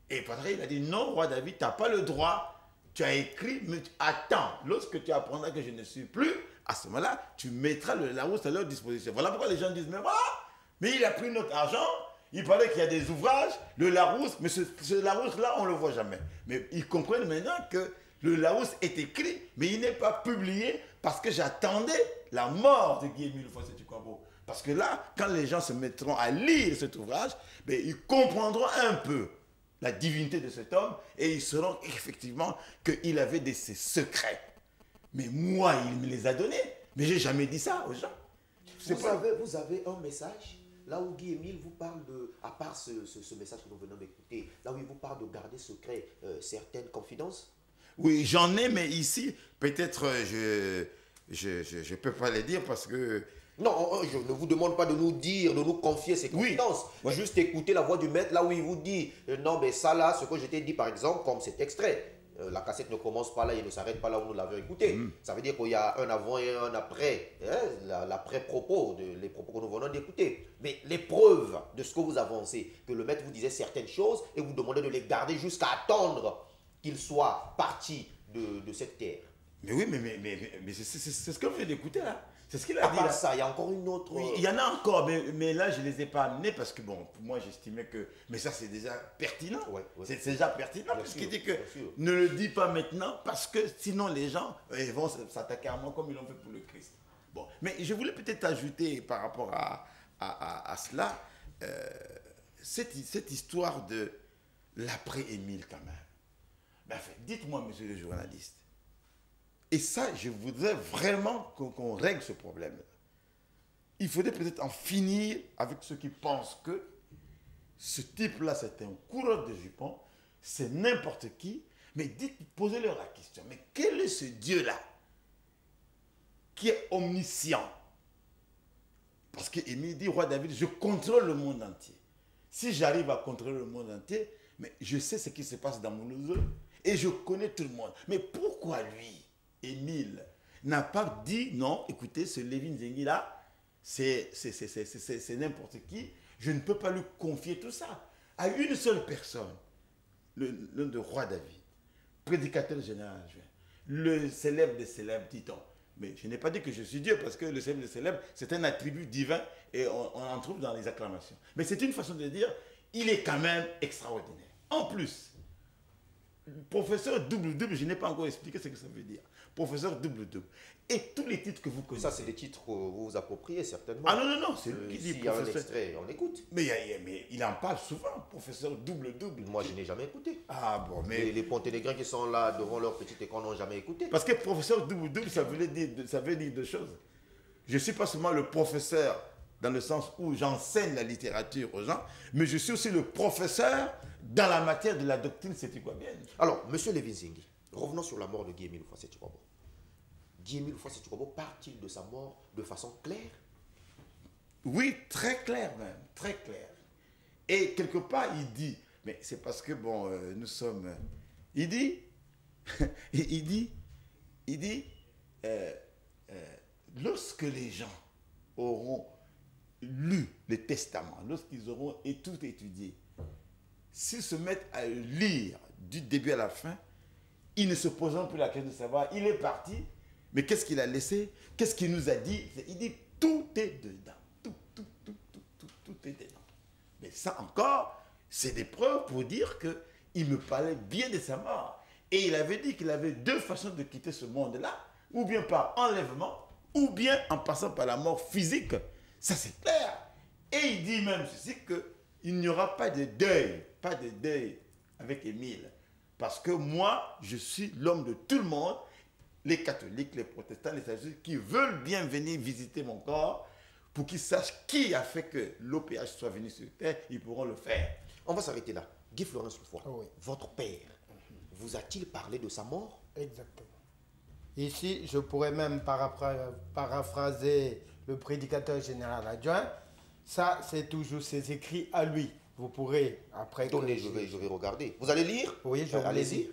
Et Patrick, il a dit, non, roi David, tu n'as pas le droit, tu as écrit, mais attends, lorsque tu apprendras que je ne suis plus, à ce moment-là, tu mettras le Larousse à leur disposition. Voilà pourquoi les gens disent, mais voilà, mais il a pris notre argent, il paraît qu'il y a des ouvrages, le Larousse, mais ce Larousse-là, on ne le voit jamais. Mais ils comprennent maintenant que le Larousse est écrit, mais il n'est pas publié parce que j'attendais la mort de Guy-Émile Houphouët-Boigny. Parce que là, quand les gens se mettront à lire cet ouvrage, ben, ils comprendront un peu la divinité de cet homme et ils sauront effectivement qu'il avait ses secrets. Mais moi, il me les a donnés. Mais je n'ai jamais dit ça aux gens. Vous avez un message là où Guy-Émile vous parle de, à part ce message que nous venons d'écouter, là où il vous parle de garder secret certaines confidences. Oui, j'en ai, mais ici, peut-être je peux pas les dire parce que... Non, je ne vous demande pas de nous dire, de nous confier ces confidences. Oui. Juste écouter la voix du maître là où il vous dit non, mais ça là, ce que je t'ai dit par exemple, comme cet extrait. La cassette ne commence pas là et ne s'arrête pas là où nous l'avions écouté. Ça veut dire qu'il y a un avant et un après, hein, l'après-propos, les propos que nous venons d'écouter. Mais les preuves de ce que vous avancez, que le maître vous disait certaines choses et vous demandez de les garder jusqu'à attendre qu'il soit parti de cette terre. Mais oui, mais c'est ce que vous venez d'écouter là. C'est ce qu'il a dit là. Ça, il y a encore une autre... Oui, il y en a encore, mais là, je ne les ai pas amenés parce que, bon, pour moi, j'estimais que... Mais ça, c'est déjà pertinent. Ouais. C'est déjà pertinent parce qu'il dit que ne le dis pas maintenant parce que sinon, les gens vont s'attaquer à moi comme ils l'ont fait pour le Christ. Bon, mais je voulais peut-être ajouter par rapport à cela, cette histoire l'après-Émile quand même. Mais enfin, dites-moi, monsieur le journaliste, et ça, je voudrais vraiment qu'on règle ce problème-là. Il faudrait peut-être en finir avec ceux qui pensent que ce type-là, c'est un coureur de jupons, c'est n'importe qui. Mais posez-leur la question, mais quel est ce Dieu-là qui est omniscient? Parce qu'Émile dit, roi David, je contrôle le monde entier. Si j'arrive à contrôler le monde entier, mais je sais ce qui se passe dans mon œuvre et je connais tout le monde. Mais pourquoi lui, Émile, n'a pas dit, non, écoutez, ce Lévin Zengi là, c'est n'importe qui, je ne peux pas lui confier tout ça à une seule personne, l'un de roi David, prédicateur général, le célèbre des célèbres, dit-on. Mais je n'ai pas dit que je suis Dieu, parce que le célèbre des célèbres, c'est un attribut divin et on en trouve dans les acclamations. Mais c'est une façon de dire, il est quand même extraordinaire. En plus, professeur double-double, je n'ai pas encore expliqué ce que ça veut dire. Professeur double-double. Et tous les titres que vous connaissez. Ça, c'est des titres que vous vous appropriez certainement. Ah non, non, non, c'est lui qui dit s'il y a un professeur. extrait, on écoute. Mais il en parle souvent, professeur double-double. Moi, je n'ai jamais écouté. Ah bon, mais... Les Ponténégrins qui sont là devant leur petit écran n'ont jamais écouté. Parce que professeur double-double, ça veut dire deux choses. Je ne suis pas seulement le professeur dans le sens où j'enseigne la littérature aux gens, mais je suis aussi le professeur dans la matière de la doctrine sétiguabienne. Alors, monsieur Lévin Zengi, revenons sur la mort de Guy-Émile Houphouët-Séthiouabo. Guy-Émile Houphouët-Séthiouabo part-il de sa mort de façon claire? Oui, très clair même, très clair. Et quelque part, il dit, mais c'est parce que, bon, nous sommes... Il dit, lorsque les gens auront lu les testaments, lorsqu'ils auront tout étudié, s'ils se mettent à lire du début à la fin, ils ne se poseront plus la question de savoir, il est parti, mais qu'est-ce qu'il a laissé? Qu'est-ce qu'il nous a dit? Il dit, tout est dedans. Tout est dedans. Mais ça encore, c'est des preuves pour dire qu'il me parlait bien de sa mort. Et il avait dit qu'il avait deux façons de quitter ce monde-là, ou bien par enlèvement, ou bien en passant par la mort physique. Ça, c'est clair. Et il dit même ceci, qu'il n'y aura pas de deuil avec Émile. Parce que moi, je suis l'homme de tout le monde, les catholiques, les protestants, les savants, qui veulent bien venir visiter mon corps pour qu'ils sachent qui a fait que l'OPH soit venu sur Terre, ils pourront le faire. On va s'arrêter là. Guy Florence Houphouët, Oui. votre père, vous a-t-il parlé de sa mort? Exactement. Ici, je pourrais même paraphraser le prédicateur général adjoint. Ça, c'est toujours ses écrits à lui. Vous pourrez, après... Donnez, je vais regarder. Vous allez lire? Oui, je vais allez-y. lire.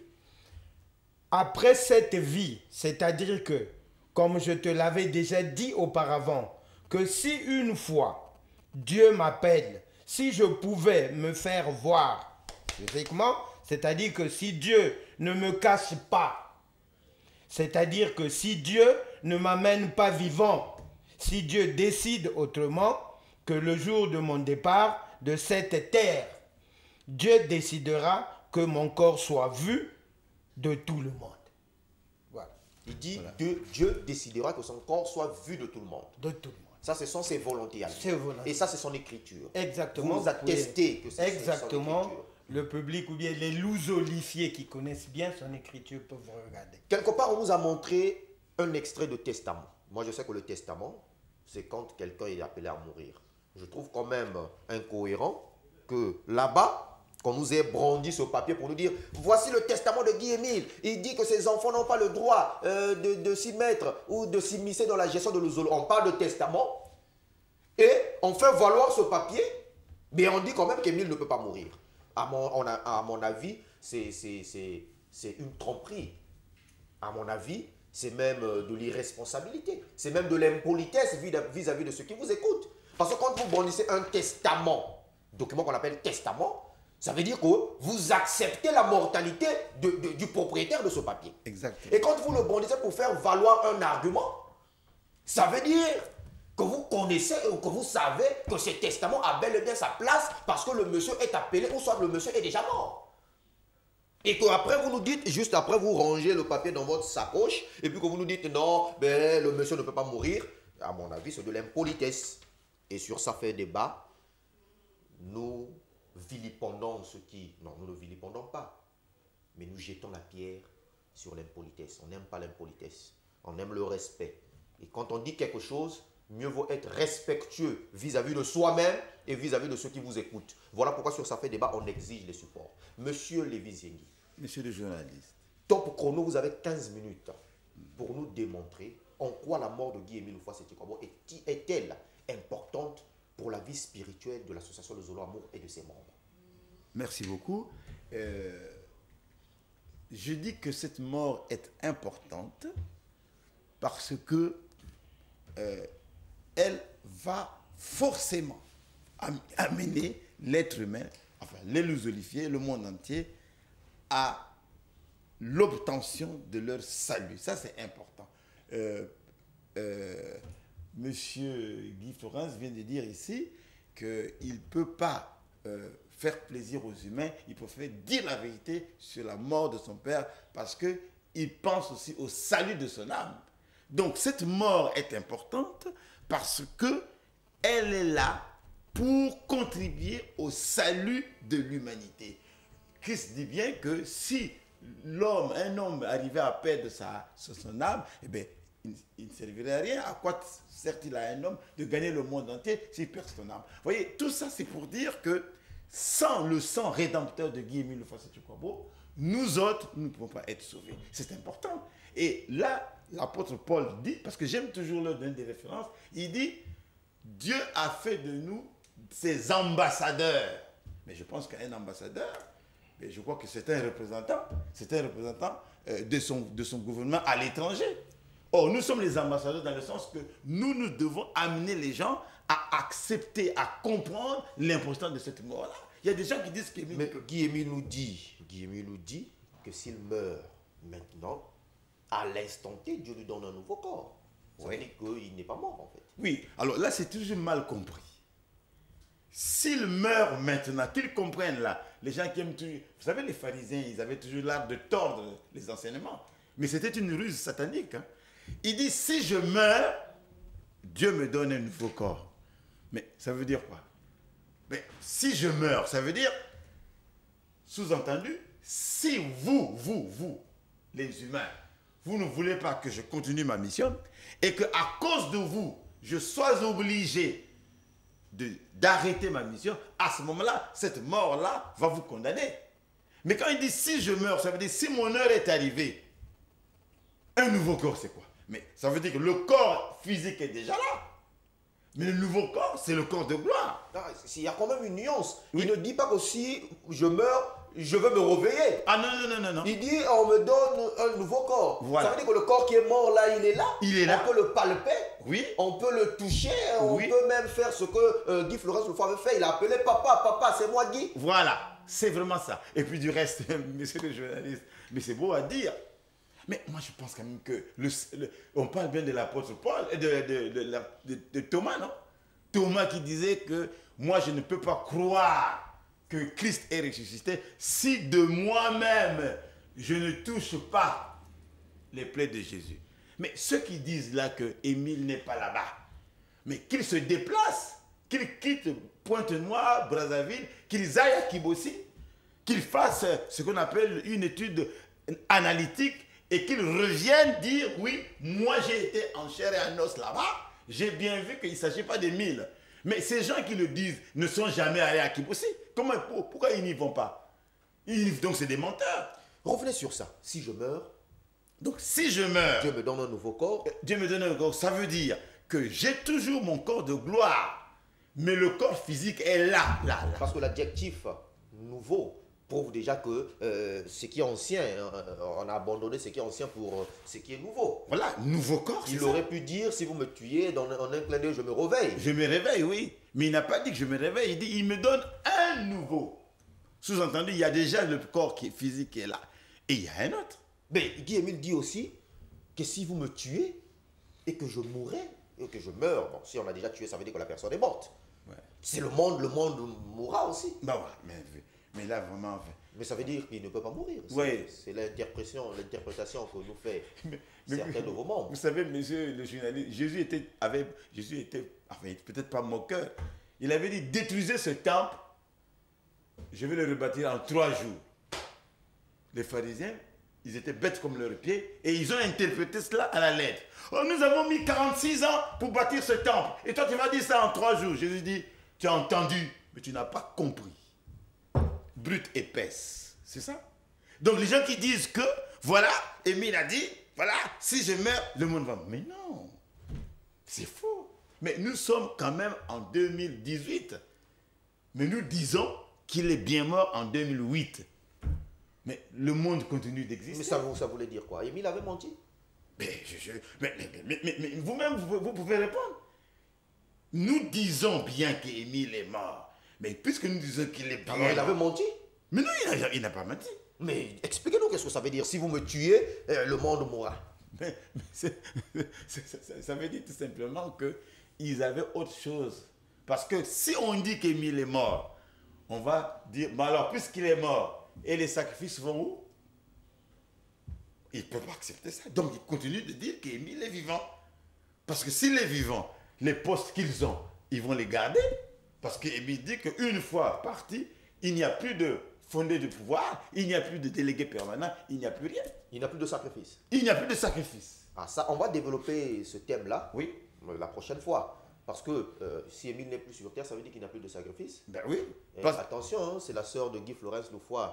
Après cette vie, c'est-à-dire que, comme je te l'avais déjà dit auparavant, que si une fois Dieu m'appelle, si je pouvais me faire voir physiquement, c'est-à-dire que si Dieu ne me cache pas, c'est-à-dire que si Dieu ne m'amène pas vivant, si Dieu décide autrement que le jour de mon départ de cette terre, Dieu décidera que mon corps soit vu de tout le monde. Voilà. Il dit que Dieu décidera que son corps soit vu de tout le monde. De tout le monde. Ça, ce sont ses volontés à lui. Ses volontés. Et ça, c'est son écriture. Exactement. Vous attestez que c'est son exactement. écriture. Le public ou bien les lousolifiés qui connaissent bien son écriture peuvent regarder. Quelque part, on nous a montré un extrait de testament. Moi, je sais que le testament, c'est quand quelqu'un est appelé à mourir. Je trouve quand même incohérent que là-bas, qu'on nous ait brandi ce papier pour nous dire voici le testament de Guy-Émile. Il dit que ses enfants n'ont pas le droit de s'y mettre ou de s'immiscer dans la gestion de l'ouzolo. On parle de testament et on fait valoir ce papier, mais on dit quand même qu'Émile ne peut pas mourir. À mon avis, c'est une tromperie. À mon avis, c'est même de l'irresponsabilité. C'est même de l'impolitesse vis-à-vis de ceux qui vous écoutent. Parce que quand vous brandissez un testament, document qu'on appelle testament, ça veut dire que vous acceptez la mortalité du propriétaire de ce papier. Exactement. Et quand vous le brandissez pour faire valoir un argument, ça veut dire que vous connaissez ou que vous savez que ce testament a bel et bien sa place parce que le monsieur est appelé ou soit le monsieur est déjà mort. Et qu'après vous nous dites, juste après vous rangez le papier dans votre sacoche et puis que vous nous dites non, ben, le monsieur ne peut pas mourir. À mon avis, c'est de l'impolitesse. Et sur ça fait débat, nous vilipendons ceux qui... Non, nous ne vilipendons pas. Mais nous jetons la pierre sur l'impolitesse. On n'aime pas l'impolitesse. On aime le respect. Et quand on dit quelque chose, mieux vaut être respectueux vis-à-vis de soi-même et vis-à-vis de ceux qui vous écoutent. Voilà pourquoi sur Ça fait débat, on exige les supports. Monsieur Lévi Zengi. Monsieur le journaliste. Top chrono, vous avez 15 minutes pour nous démontrer en quoi la mort de Guy-Émile Houphouët-Sétikwabo est-elle importante pour la vie spirituelle de l'association de Zolo Amour et de ses membres. Merci beaucoup. Je dis que cette mort est importante parce que elle va forcément amener l'être humain, enfin les lusolifiés, le monde entier, à l'obtention de leur salut. Ça, c'est important. Monsieur Guy Florence vient de dire ici qu'il ne peut pas faire plaisir aux humains, il préfère dire la vérité sur la mort de son père parce qu'il pense aussi au salut de son âme. Donc cette mort est importante parce qu'elle est là pour contribuer au salut de l'humanité. Christ dit bien que si un homme arrivait à perdre son âme, eh bien, il ne servirait à rien. À quoi sert-il à un homme de gagner le monde entier s'il perd son âme? Vous voyez, tout ça c'est pour dire que sans le sang rédempteur de Guy-Émile Houphouët-Sétikwabo, nous autres, nous ne pouvons pas être sauvés. C'est important. Et là, l'apôtre Paul dit, parce que j'aime toujours leur donner des références, il dit, Dieu a fait de nous ses ambassadeurs. Mais je pense qu'un ambassadeur, mais je crois que c'est un représentant de son gouvernement à l'étranger. Or, nous sommes les ambassadeurs dans le sens que nous devons amener les gens à accepter, à comprendre l'importance de cette mort-là. Il y a des gens qui disent que... Mais Guy-Émile nous dit que s'il meurt maintenant, à l'instant T, Dieu lui donne un nouveau corps. Ça veut dire qu'il n'est pas mort, en fait. Oui, alors là, c'est toujours mal compris. S'il meurt maintenant, qu'ils comprennent là, les gens qui aiment toujours... Vous savez, les pharisiens, ils avaient toujours l'art de tordre les enseignements. Mais c'était une ruse satanique. Hein. Il dit, si je meurs, Dieu me donne un nouveau corps. Mais ça veut dire quoi? Mais si je meurs, ça veut dire, sous-entendu, si vous, les humains, vous ne voulez pas que je continue ma mission et qu'à cause de vous, je sois obligé d'arrêter ma mission, à ce moment-là, cette mort-là va vous condamner. Mais quand il dit si je meurs, ça veut dire si mon heure est arrivée, un nouveau corps, c'est quoi? Mais ça veut dire que le corps physique est déjà là. Mais le nouveau corps, c'est le corps de gloire. Il y a quand même une nuance. Oui. Il ne dit pas que si je meurs, je veux me réveiller. Ah non. Il dit on me donne un nouveau corps. Voilà. Ça veut dire que le corps qui est mort là, il est là. Il est là. On peut le palper. Oui. On peut le toucher. On peut même faire ce que Guy Florence le fois avait fait. Il a appelé papa, c'est moi Guy. Voilà, c'est vraiment ça. Et puis du reste, monsieur le journaliste, mais c'est beau à dire. Mais moi, je pense quand même que... on parle bien de l'apôtre Paul, de Thomas, non? Thomas qui disait que moi, je ne peux pas croire que Christ est ressuscité si de moi-même, je ne touche pas les plaies de Jésus. Mais ceux qui disent là que Émile n'est pas là-bas, mais qu'il se déplace, qu'il quitte Pointe-Noire, Brazzaville, qu'ils aillent à Kibossi, qu'ils fassent ce qu'on appelle une étude analytique, et qu'ils reviennent dire, oui, moi j'ai été en chair et en os là-bas, j'ai bien vu qu'il ne s'agit pas d'Émile. Mais ces gens qui le disent ne sont jamais allés à Kibossi. Pourquoi ils n'y vont pas? Donc c'est des menteurs. Revenez sur ça. Si je meurs, donc si je meurs, Dieu me donne un nouveau corps. Dieu me donne un corps, ça veut dire que j'ai toujours mon corps de gloire, mais le corps physique est là. Parce que l'adjectif nouveau prouve déjà que ce qui est ancien, on a abandonné ce qui est ancien pour ce qui est nouveau. Voilà, nouveau corps. Il aurait pu dire, si vous me tuez, en un clin d'œil, je me réveille. Je me réveille, oui. Mais il n'a pas dit que je me réveille, il dit, il me donne un nouveau. Sous-entendu, il y a déjà le corps physique qui est là. Et il y a un autre. Mais Guy-Émile dit aussi que si vous me tuez et que je mourrai, et que je meurs, bon, si on a déjà tué, ça veut dire que la personne est morte. Ouais. C'est le monde mourra aussi. Bah ouais, mais là, vraiment... Mais ça veut dire qu'il ne peut pas mourir. Oui. C'est l'interprétation que nous fait certains de vos membres. Vous savez, monsieur le journaliste, Jésus était, enfin, peut-être pas moqueur. Il avait dit, détruisez ce temple je vais le rebâtir en 3 jours. Les pharisiens, ils étaient bêtes comme leurs pieds et ils ont interprété cela à la lettre. Oh, nous avons mis 46 ans pour bâtir ce temple. Et toi, tu m'as dit ça en 3 jours. Jésus dit, tu as entendu, mais tu n'as pas compris. Brute épaisse. C'est ça? Donc les gens qui disent que, voilà, Émile a dit, voilà, si je meurs, le monde va... Mais non, c'est faux. Mais nous sommes quand même en 2018. Mais nous disons qu'il est bien mort en 2008. Mais le monde continue d'exister. Mais ça voulait dire quoi? Émile avait menti? Mais vous-même, vous pouvez répondre. Nous disons bien qu'Émile est mort. Mais puisque nous disons qu'il est bien Alors il avait menti? Mais non, il n'a pas menti. Mais expliquez-nous qu'est-ce que ça veut dire. Si vous me tuez, le monde mourra. Ça veut dire tout simplement qu'ils avaient autre chose. Parce que si on dit qu'Émile est mort, on va dire, mais alors puisqu'il est mort, et les sacrifices vont où? Ils ne peuvent pas accepter ça. Donc ils continuent de dire qu'Émile est vivant. Parce que s'il est vivant, les postes qu'ils ont, ils vont les garder. Parce qu'Émile dit qu'une fois parti, il n'y a plus de fondé de pouvoir, il n'y a plus de délégué permanent, il n'y a plus rien. Il n'y a plus de sacrifice. Il n'y a plus de sacrifice. Ah ça, on va développer ce thème-là, Oui. La prochaine fois. Parce que si Émile n'est plus sur terre, ça veut dire qu'il n'y a plus de sacrifice. Ben oui. Et attention, hein, c'est la sœur de Guy Florence Loufoy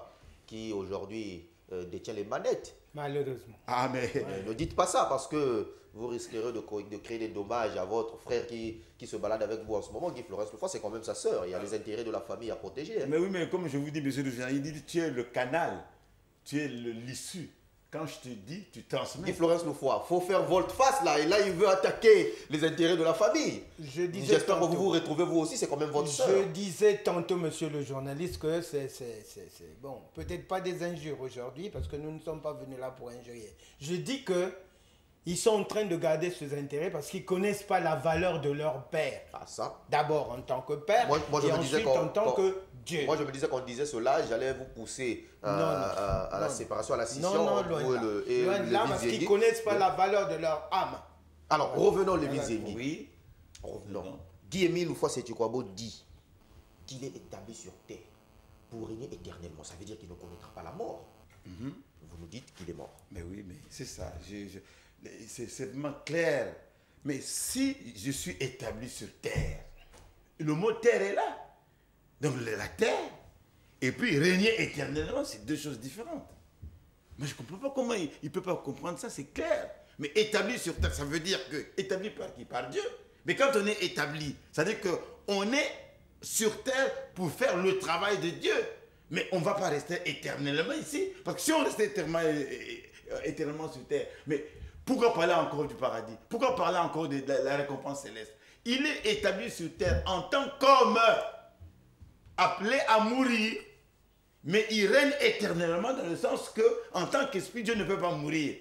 qui aujourd'hui détient les manettes. Malheureusement. Ah mais... Ne dites pas ça parce que vous risquerez de créer des dommages à votre frère qui se balade avec vous en ce moment. Guy Florence Loufoy, c'est quand même sa sœur. Il y a les intérêts de la famille à protéger. Hein. Mais oui, mais comme je vous dis, monsieur le général, il dit tu es le canal, tu es l'issue. Quand je te dis, tu transmets. Guy Florence Loufoy, il faut faire volte-face là. Et là, il veut attaquer les intérêts de la famille. J'espère que vous vous retrouvez vous aussi, c'est quand même votre sœur. Je disais tantôt, monsieur le journaliste, que c'est bon, peut-être pas des injures aujourd'hui, parce que nous ne sommes pas venus là pour injurier. Je dis que ils sont en train de garder ces intérêts parce qu'ils ne connaissent pas la valeur de leur père. Ah ça. D'abord en tant que père, je et me disais ensuite en tant que Dieu. Moi, je me disais qu'on disait cela, j'allais vous pousser à la séparation, à la scission. Non, loin de là, parce qu'ils ne connaissent pas la valeur de leur âme. Alors, revenons Lévi Zémi. Oui. Revenons. Guy-Émile Loufoy-Sétukwabo dit qu'il est établi sur terre pour régner éternellement. Ça veut dire qu'il ne connaîtra pas la mort. Vous nous dites qu'il est mort. Mais oui, mais c'est ça. C'est vraiment clair. Mais si je suis établi sur terre, le mot terre est là. Donc la terre, et puis régner éternellement, c'est deux choses différentes. Mais je ne comprends pas comment il ne peut pas comprendre ça, c'est clair. Mais établi sur terre, ça veut dire que, établi par qui? Par Dieu. Mais quand on est établi, ça veut dire qu'on est sur terre pour faire le travail de Dieu. Mais on ne va pas rester éternellement ici. Parce que si on restait éternellement sur terre, mais pourquoi parler encore du paradis? Pourquoi parler encore de la récompense céleste? Il est établi sur terre en tant qu'homme, appelé à mourir, mais il règne éternellement dans le sens que, en tant qu'esprit, Dieu ne peut pas mourir.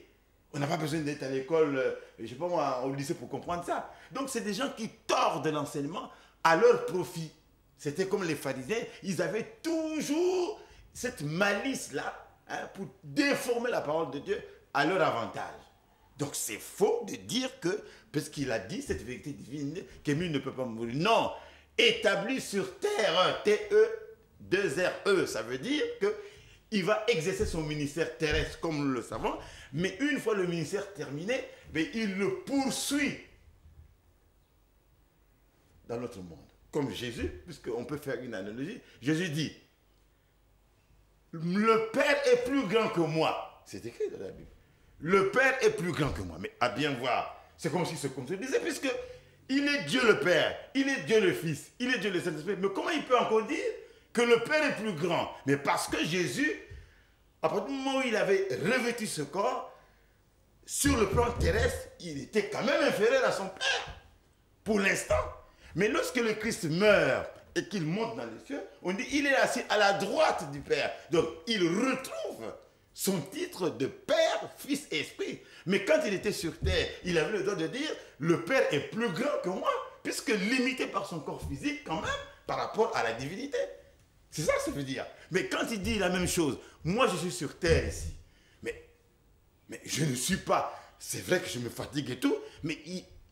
On n'a pas besoin d'être à l'école, je ne sais pas moi, au lycée pour comprendre ça. Donc c'est des gens qui tordent l'enseignement à leur profit. C'était comme les pharisiens, ils avaient toujours cette malice-là pour déformer la parole de Dieu à leur avantage. Donc c'est faux de dire que, parce qu'il a dit cette vérité divine, qu'Émile ne peut pas mourir. Non, établi sur terre, T-E-2-R-E, ça veut dire qu'il va exercer son ministère terrestre comme nous le savons, mais une fois le ministère terminé, il le poursuit dans notre monde. Comme Jésus, puisqu'on peut faire une analogie, Jésus dit, le Père est plus grand que moi. C'est écrit dans la Bible. Le Père est plus grand que moi. Mais à bien voir, c'est comme s'il se contredisait, puisque il est Dieu le Père, il est Dieu le Fils, il est Dieu le Saint-Esprit. Mais comment il peut encore dire que le Père est plus grand? Mais parce que Jésus, à partir du moment où il avait revêtu ce corps, sur le plan terrestre, il était quand même inférieur à son Père, pour l'instant. Mais lorsque le Christ meurt et qu'il monte dans les cieux, on dit il est assis à la droite du Père. Donc il retrouve son titre de Père, Fils et Esprit. Mais quand il était sur terre, il avait le droit de dire le Père est plus grand que moi, puisque limité par son corps physique quand même, par rapport à la divinité. C'est ça que ça veut dire. Mais quand il dit la même chose, moi je suis sur terre ici, mais je ne suis pas, c'est vrai que je me fatigue et tout, mais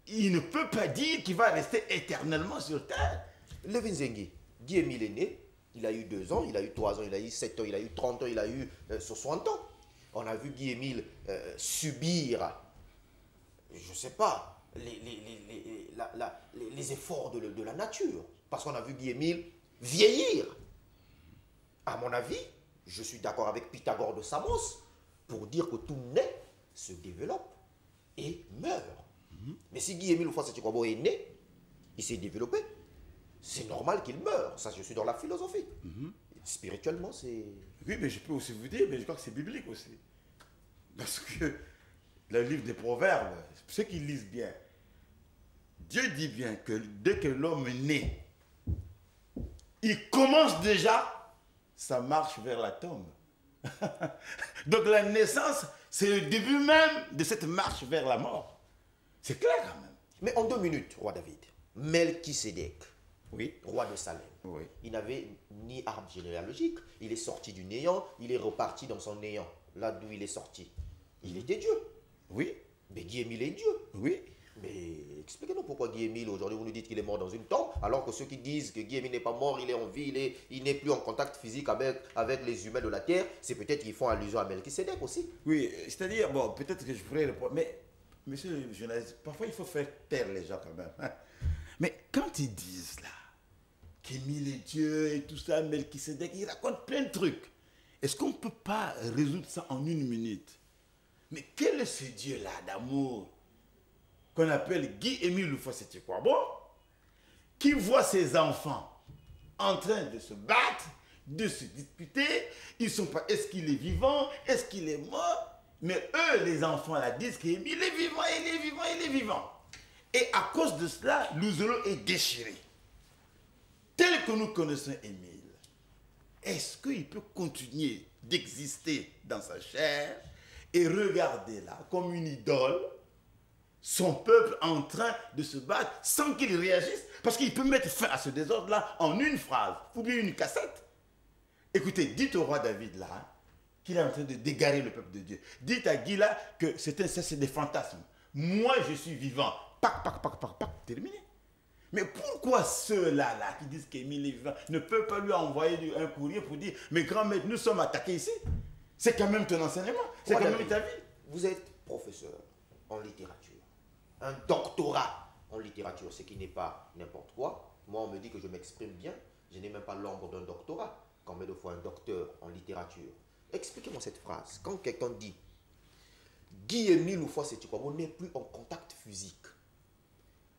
il ne peut pas dire qu'il va rester éternellement sur terre. Lévi Nzengi, Guy-Émile est né, Il a eu 2 ans, il a eu 3 ans, il a eu 7 ans, il a eu 30 ans, il a eu 60 ans. On a vu Guy-Émile subir, je ne sais pas, les efforts de la nature. Parce qu'on a vu Guy-Émile vieillir. À mon avis, je suis d'accord avec Pythagore de Samos pour dire que tout naît, se développe et meurt. Mais si Guy-Émile Houphouët-Boigny est né, il s'est développé, c'est normal qu'il meure. Ça, je suis dans la philosophie. Spirituellement, c'est... Oui, mais je peux aussi vous dire, mais je crois que c'est biblique aussi. Parce que le livre des Proverbes, ceux qui lisent bien, Dieu dit bien que dès que l'homme est né, il commence déjà sa marche vers la tombe. Donc la naissance, c'est le début même de cette marche vers la mort. C'est clair quand même. Mais en 2 minutes, roi David, Melchisédek, Oui. roi de Salem, Oui. il n'avait ni arbre généalogique, il est sorti du néant, il est reparti dans son néant, là d'où il est sorti. Il était Dieu. Oui. Mais Guy-Émile est Dieu. Oui. Mais expliquez-nous pourquoi Guy-Émile, aujourd'hui, vous nous dites qu'il est mort dans une tombe, alors que ceux qui disent que Guy-Émile n'est pas mort, il est en vie, il n'est plus en contact physique avec les humains de la terre, c'est peut-être qu'ils font allusion à Melchisédek aussi. Oui, c'est-à-dire, bon, peut-être que je pourrais répondre, mais, monsieur le journaliste, parfois il faut faire taire les gens quand même. Hein. Mais quand ils disent là, qu'Émile est Dieu et tout ça, Melchisédek, ils racontent plein de trucs. Est-ce qu'on ne peut pas résoudre ça en 1 minute? Mais quel est ce Dieu-là d'amour qu'on appelle Guy-Émile Houphouët-Boigny, qui voit ses enfants en train de se battre, de se disputer, ils sont pas, est-ce qu'il est vivant, est-ce qu'il est mort? Mais eux, les enfants, là, disent qu'Émile est vivant, il est vivant, il est vivant. Et à cause de cela, Louzolo est déchiré. Tel que nous connaissons Émile, est-ce qu'il peut continuer d'exister dans sa chair et regarder là, comme une idole, son peuple en train de se battre sans qu'il réagisse? Parce qu'il peut mettre fin à ce désordre-là en une phrase, ou bien une cassette. Écoutez, dites au roi David là, qu'il est en train de d'égarer le peuple de Dieu. Dites à Guy là que c'est des fantasmes. Moi, je suis vivant. Pac, pac, pac, pac, pac, terminé. Mais pourquoi ceux-là là, qui disent qu'Émile est vivant ne peuvent pas lui envoyer un courrier pour dire « Mais grand maître, nous sommes attaqués ici ». C'est quand même ton enseignement, c'est quand même ta vie. Vous êtes professeur en littérature, un doctorat en littérature, ce qui n'est pas n'importe quoi. Moi, on me dit que je m'exprime bien, je n'ai même pas l'ombre d'un doctorat. Combien de fois un docteur en littérature? Expliquez-moi cette phrase. Quand quelqu'un dit Guy-Émile Houphouët-Boigny n'est plus en contact physique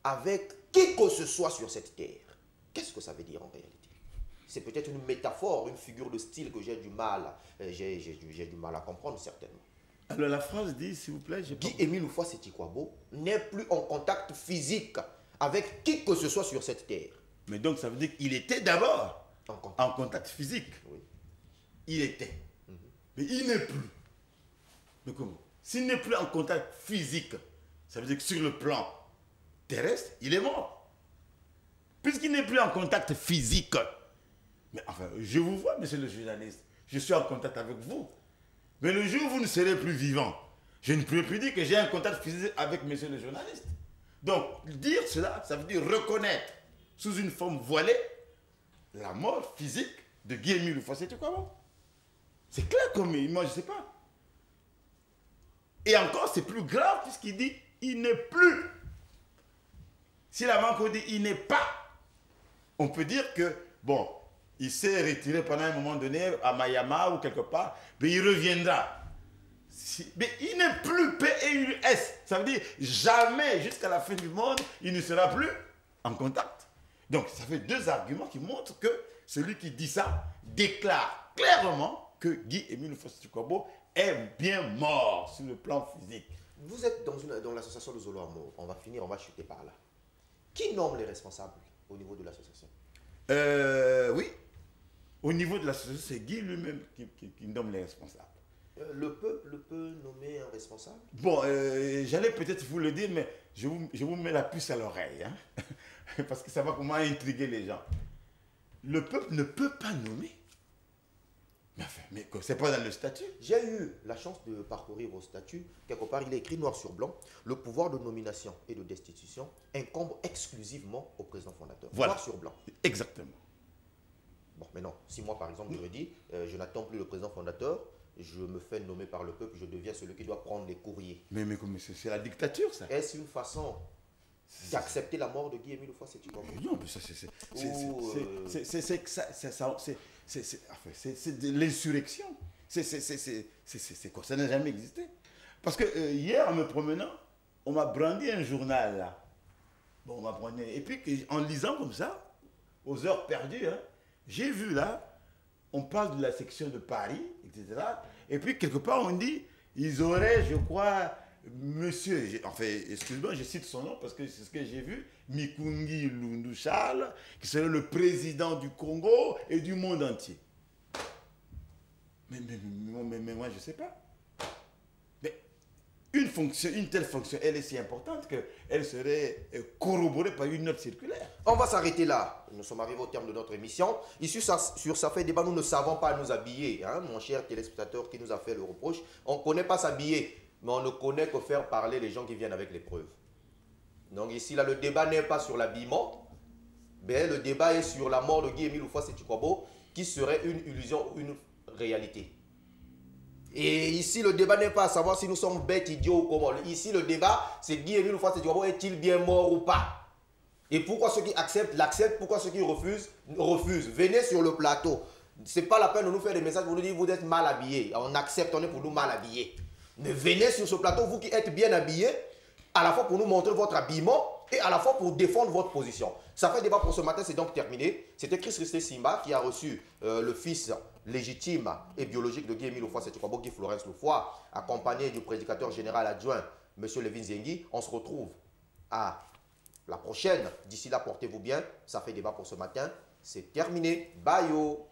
avec qui que ce soit sur cette terre, qu'est-ce que ça veut dire en réalité? C'est peut-être une métaphore, une figure de style que j'ai du mal à comprendre certainement. Alors la phrase dit, s'il vous plaît, Guy-Émile Houphouët-Boigny n'est plus en contact physique avec qui que ce soit sur cette terre. Mais donc ça veut dire qu'il était d'abord en contact physique. Oui. Il était. Mais il n'est plus. Mais comment? S'il n'est plus en contact physique, ça veut dire que sur le plan terrestre, il est mort. Puisqu'il n'est plus en contact physique. Mais enfin, je vous vois, monsieur le journaliste. Je suis en contact avec vous. Mais le jour où vous ne serez plus vivant, je ne peux plus dire que j'ai un contact physique avec monsieur le journaliste. Donc, dire cela, ça veut dire reconnaître sous une forme voilée la mort physique de Guy-Émile Houphouët-Boigny. C'est clair comme moi, je ne sais pas. Et encore, c'est plus grave puisqu'il dit il n'est plus. S'il avait encore dit il n'est pas, on peut dire que, bon, il s'est retiré pendant un moment donné à Mayama ou quelque part, mais il reviendra. Mais il n'est plus P-E-U-S. Ça veut dire jamais, jusqu'à la fin du monde, il ne sera plus en contact. Donc, ça fait 2 arguments qui montrent que celui qui dit ça déclare clairement que Guy-Émile Houphouët-Boigny est bien mort sur le plan physique. Vous êtes dans l'association de Zolo Amour. On va finir, on va chuter par là. Qui nomme les responsables au niveau de l'association? Oui. Au niveau de l'association, c'est Guy lui-même qui nomme les responsables. Le peuple peut nommer un responsable? Bon, j'allais peut-être vous le dire, mais je vous mets la puce à l'oreille. Hein, parce que ça va comment intriguer les gens. Le peuple ne peut pas nommer. Mais enfin, mais c'est pas dans le statut. J'ai eu la chance de parcourir vos statuts. Quelque part, il est écrit noir sur blanc. Le pouvoir de nomination et de destitution incombe exclusivement au président fondateur. Voilà. Noir sur blanc. Exactement. Bon, maintenant, si moi, par exemple, je me dis, je n'attends plus le président fondateur, je me fais nommer par le peuple, je deviens celui qui doit prendre les courriers. Mais c'est la dictature, ça. Est-ce une façon d'accepter la mort de Guy-Émile Houphouët Sétikwabo? Non, mais ça, c'est de l'insurrection. C'est quoi? Ça n'a jamais existé. Parce que hier, en me promenant, on m'a brandi un journal, là. Bon, on m'a brandi. Et puis, en lisant comme ça, aux heures perdues, hein, j'ai vu là, on parle de la section de Paris, etc. Et puis, quelque part, on dit, ils auraient, je crois, monsieur, enfin, excuse-moi, je cite son nom parce que c'est ce que j'ai vu, Mikungi Lundu Charles, qui serait le président du Congo et du monde entier. Mais moi, je ne sais pas. Mais une telle fonction, elle est si importante qu'elle serait corroborée par une note circulaire. On va s'arrêter là. Nous sommes arrivés au terme de notre émission. Ici, sur Ça fait débat, nous ne savons pas nous habiller. Hein, mon cher téléspectateur qui nous a fait le reproche. On ne connaît pas s'habiller, mais on ne connaît que faire parler les gens qui viennent avec les preuves. Donc ici, là, le débat n'est pas sur l'habillement, mais le débat est sur la mort de Guy-Émile Houphouët Sétikwabo, qui serait une illusion ou une réalité. Et ici, le débat n'est pas à savoir si nous sommes bêtes, idiots ou comment. Ici, le débat, c'est Guy-Émile Houphouët Sétikwabo est-il bien mort ou pas? Et pourquoi ceux qui acceptent, l'acceptent, pourquoi ceux qui refusent, refusent. Venez sur le plateau. Ce n'est pas la peine de nous faire des messages pour nous dire vous êtes mal habillés. On accepte, on est pour nous mal habillés. Mais venez sur ce plateau, vous qui êtes bien habillés, à la fois pour nous montrer votre habillement et à la fois pour défendre votre position. Ça fait débat pour ce matin, c'est donc terminé. C'était Chris Risté Simba qui a reçu le fils légitime et biologique de Guy-Émile Houphouët Sétikwabo, Guy Florence Loufoy, accompagné du prédicateur général adjoint, M. Levin Zengi. On se retrouve à la prochaine. D'ici là, portez-vous bien. Ça fait débat pour ce matin. C'est terminé. Bye yo.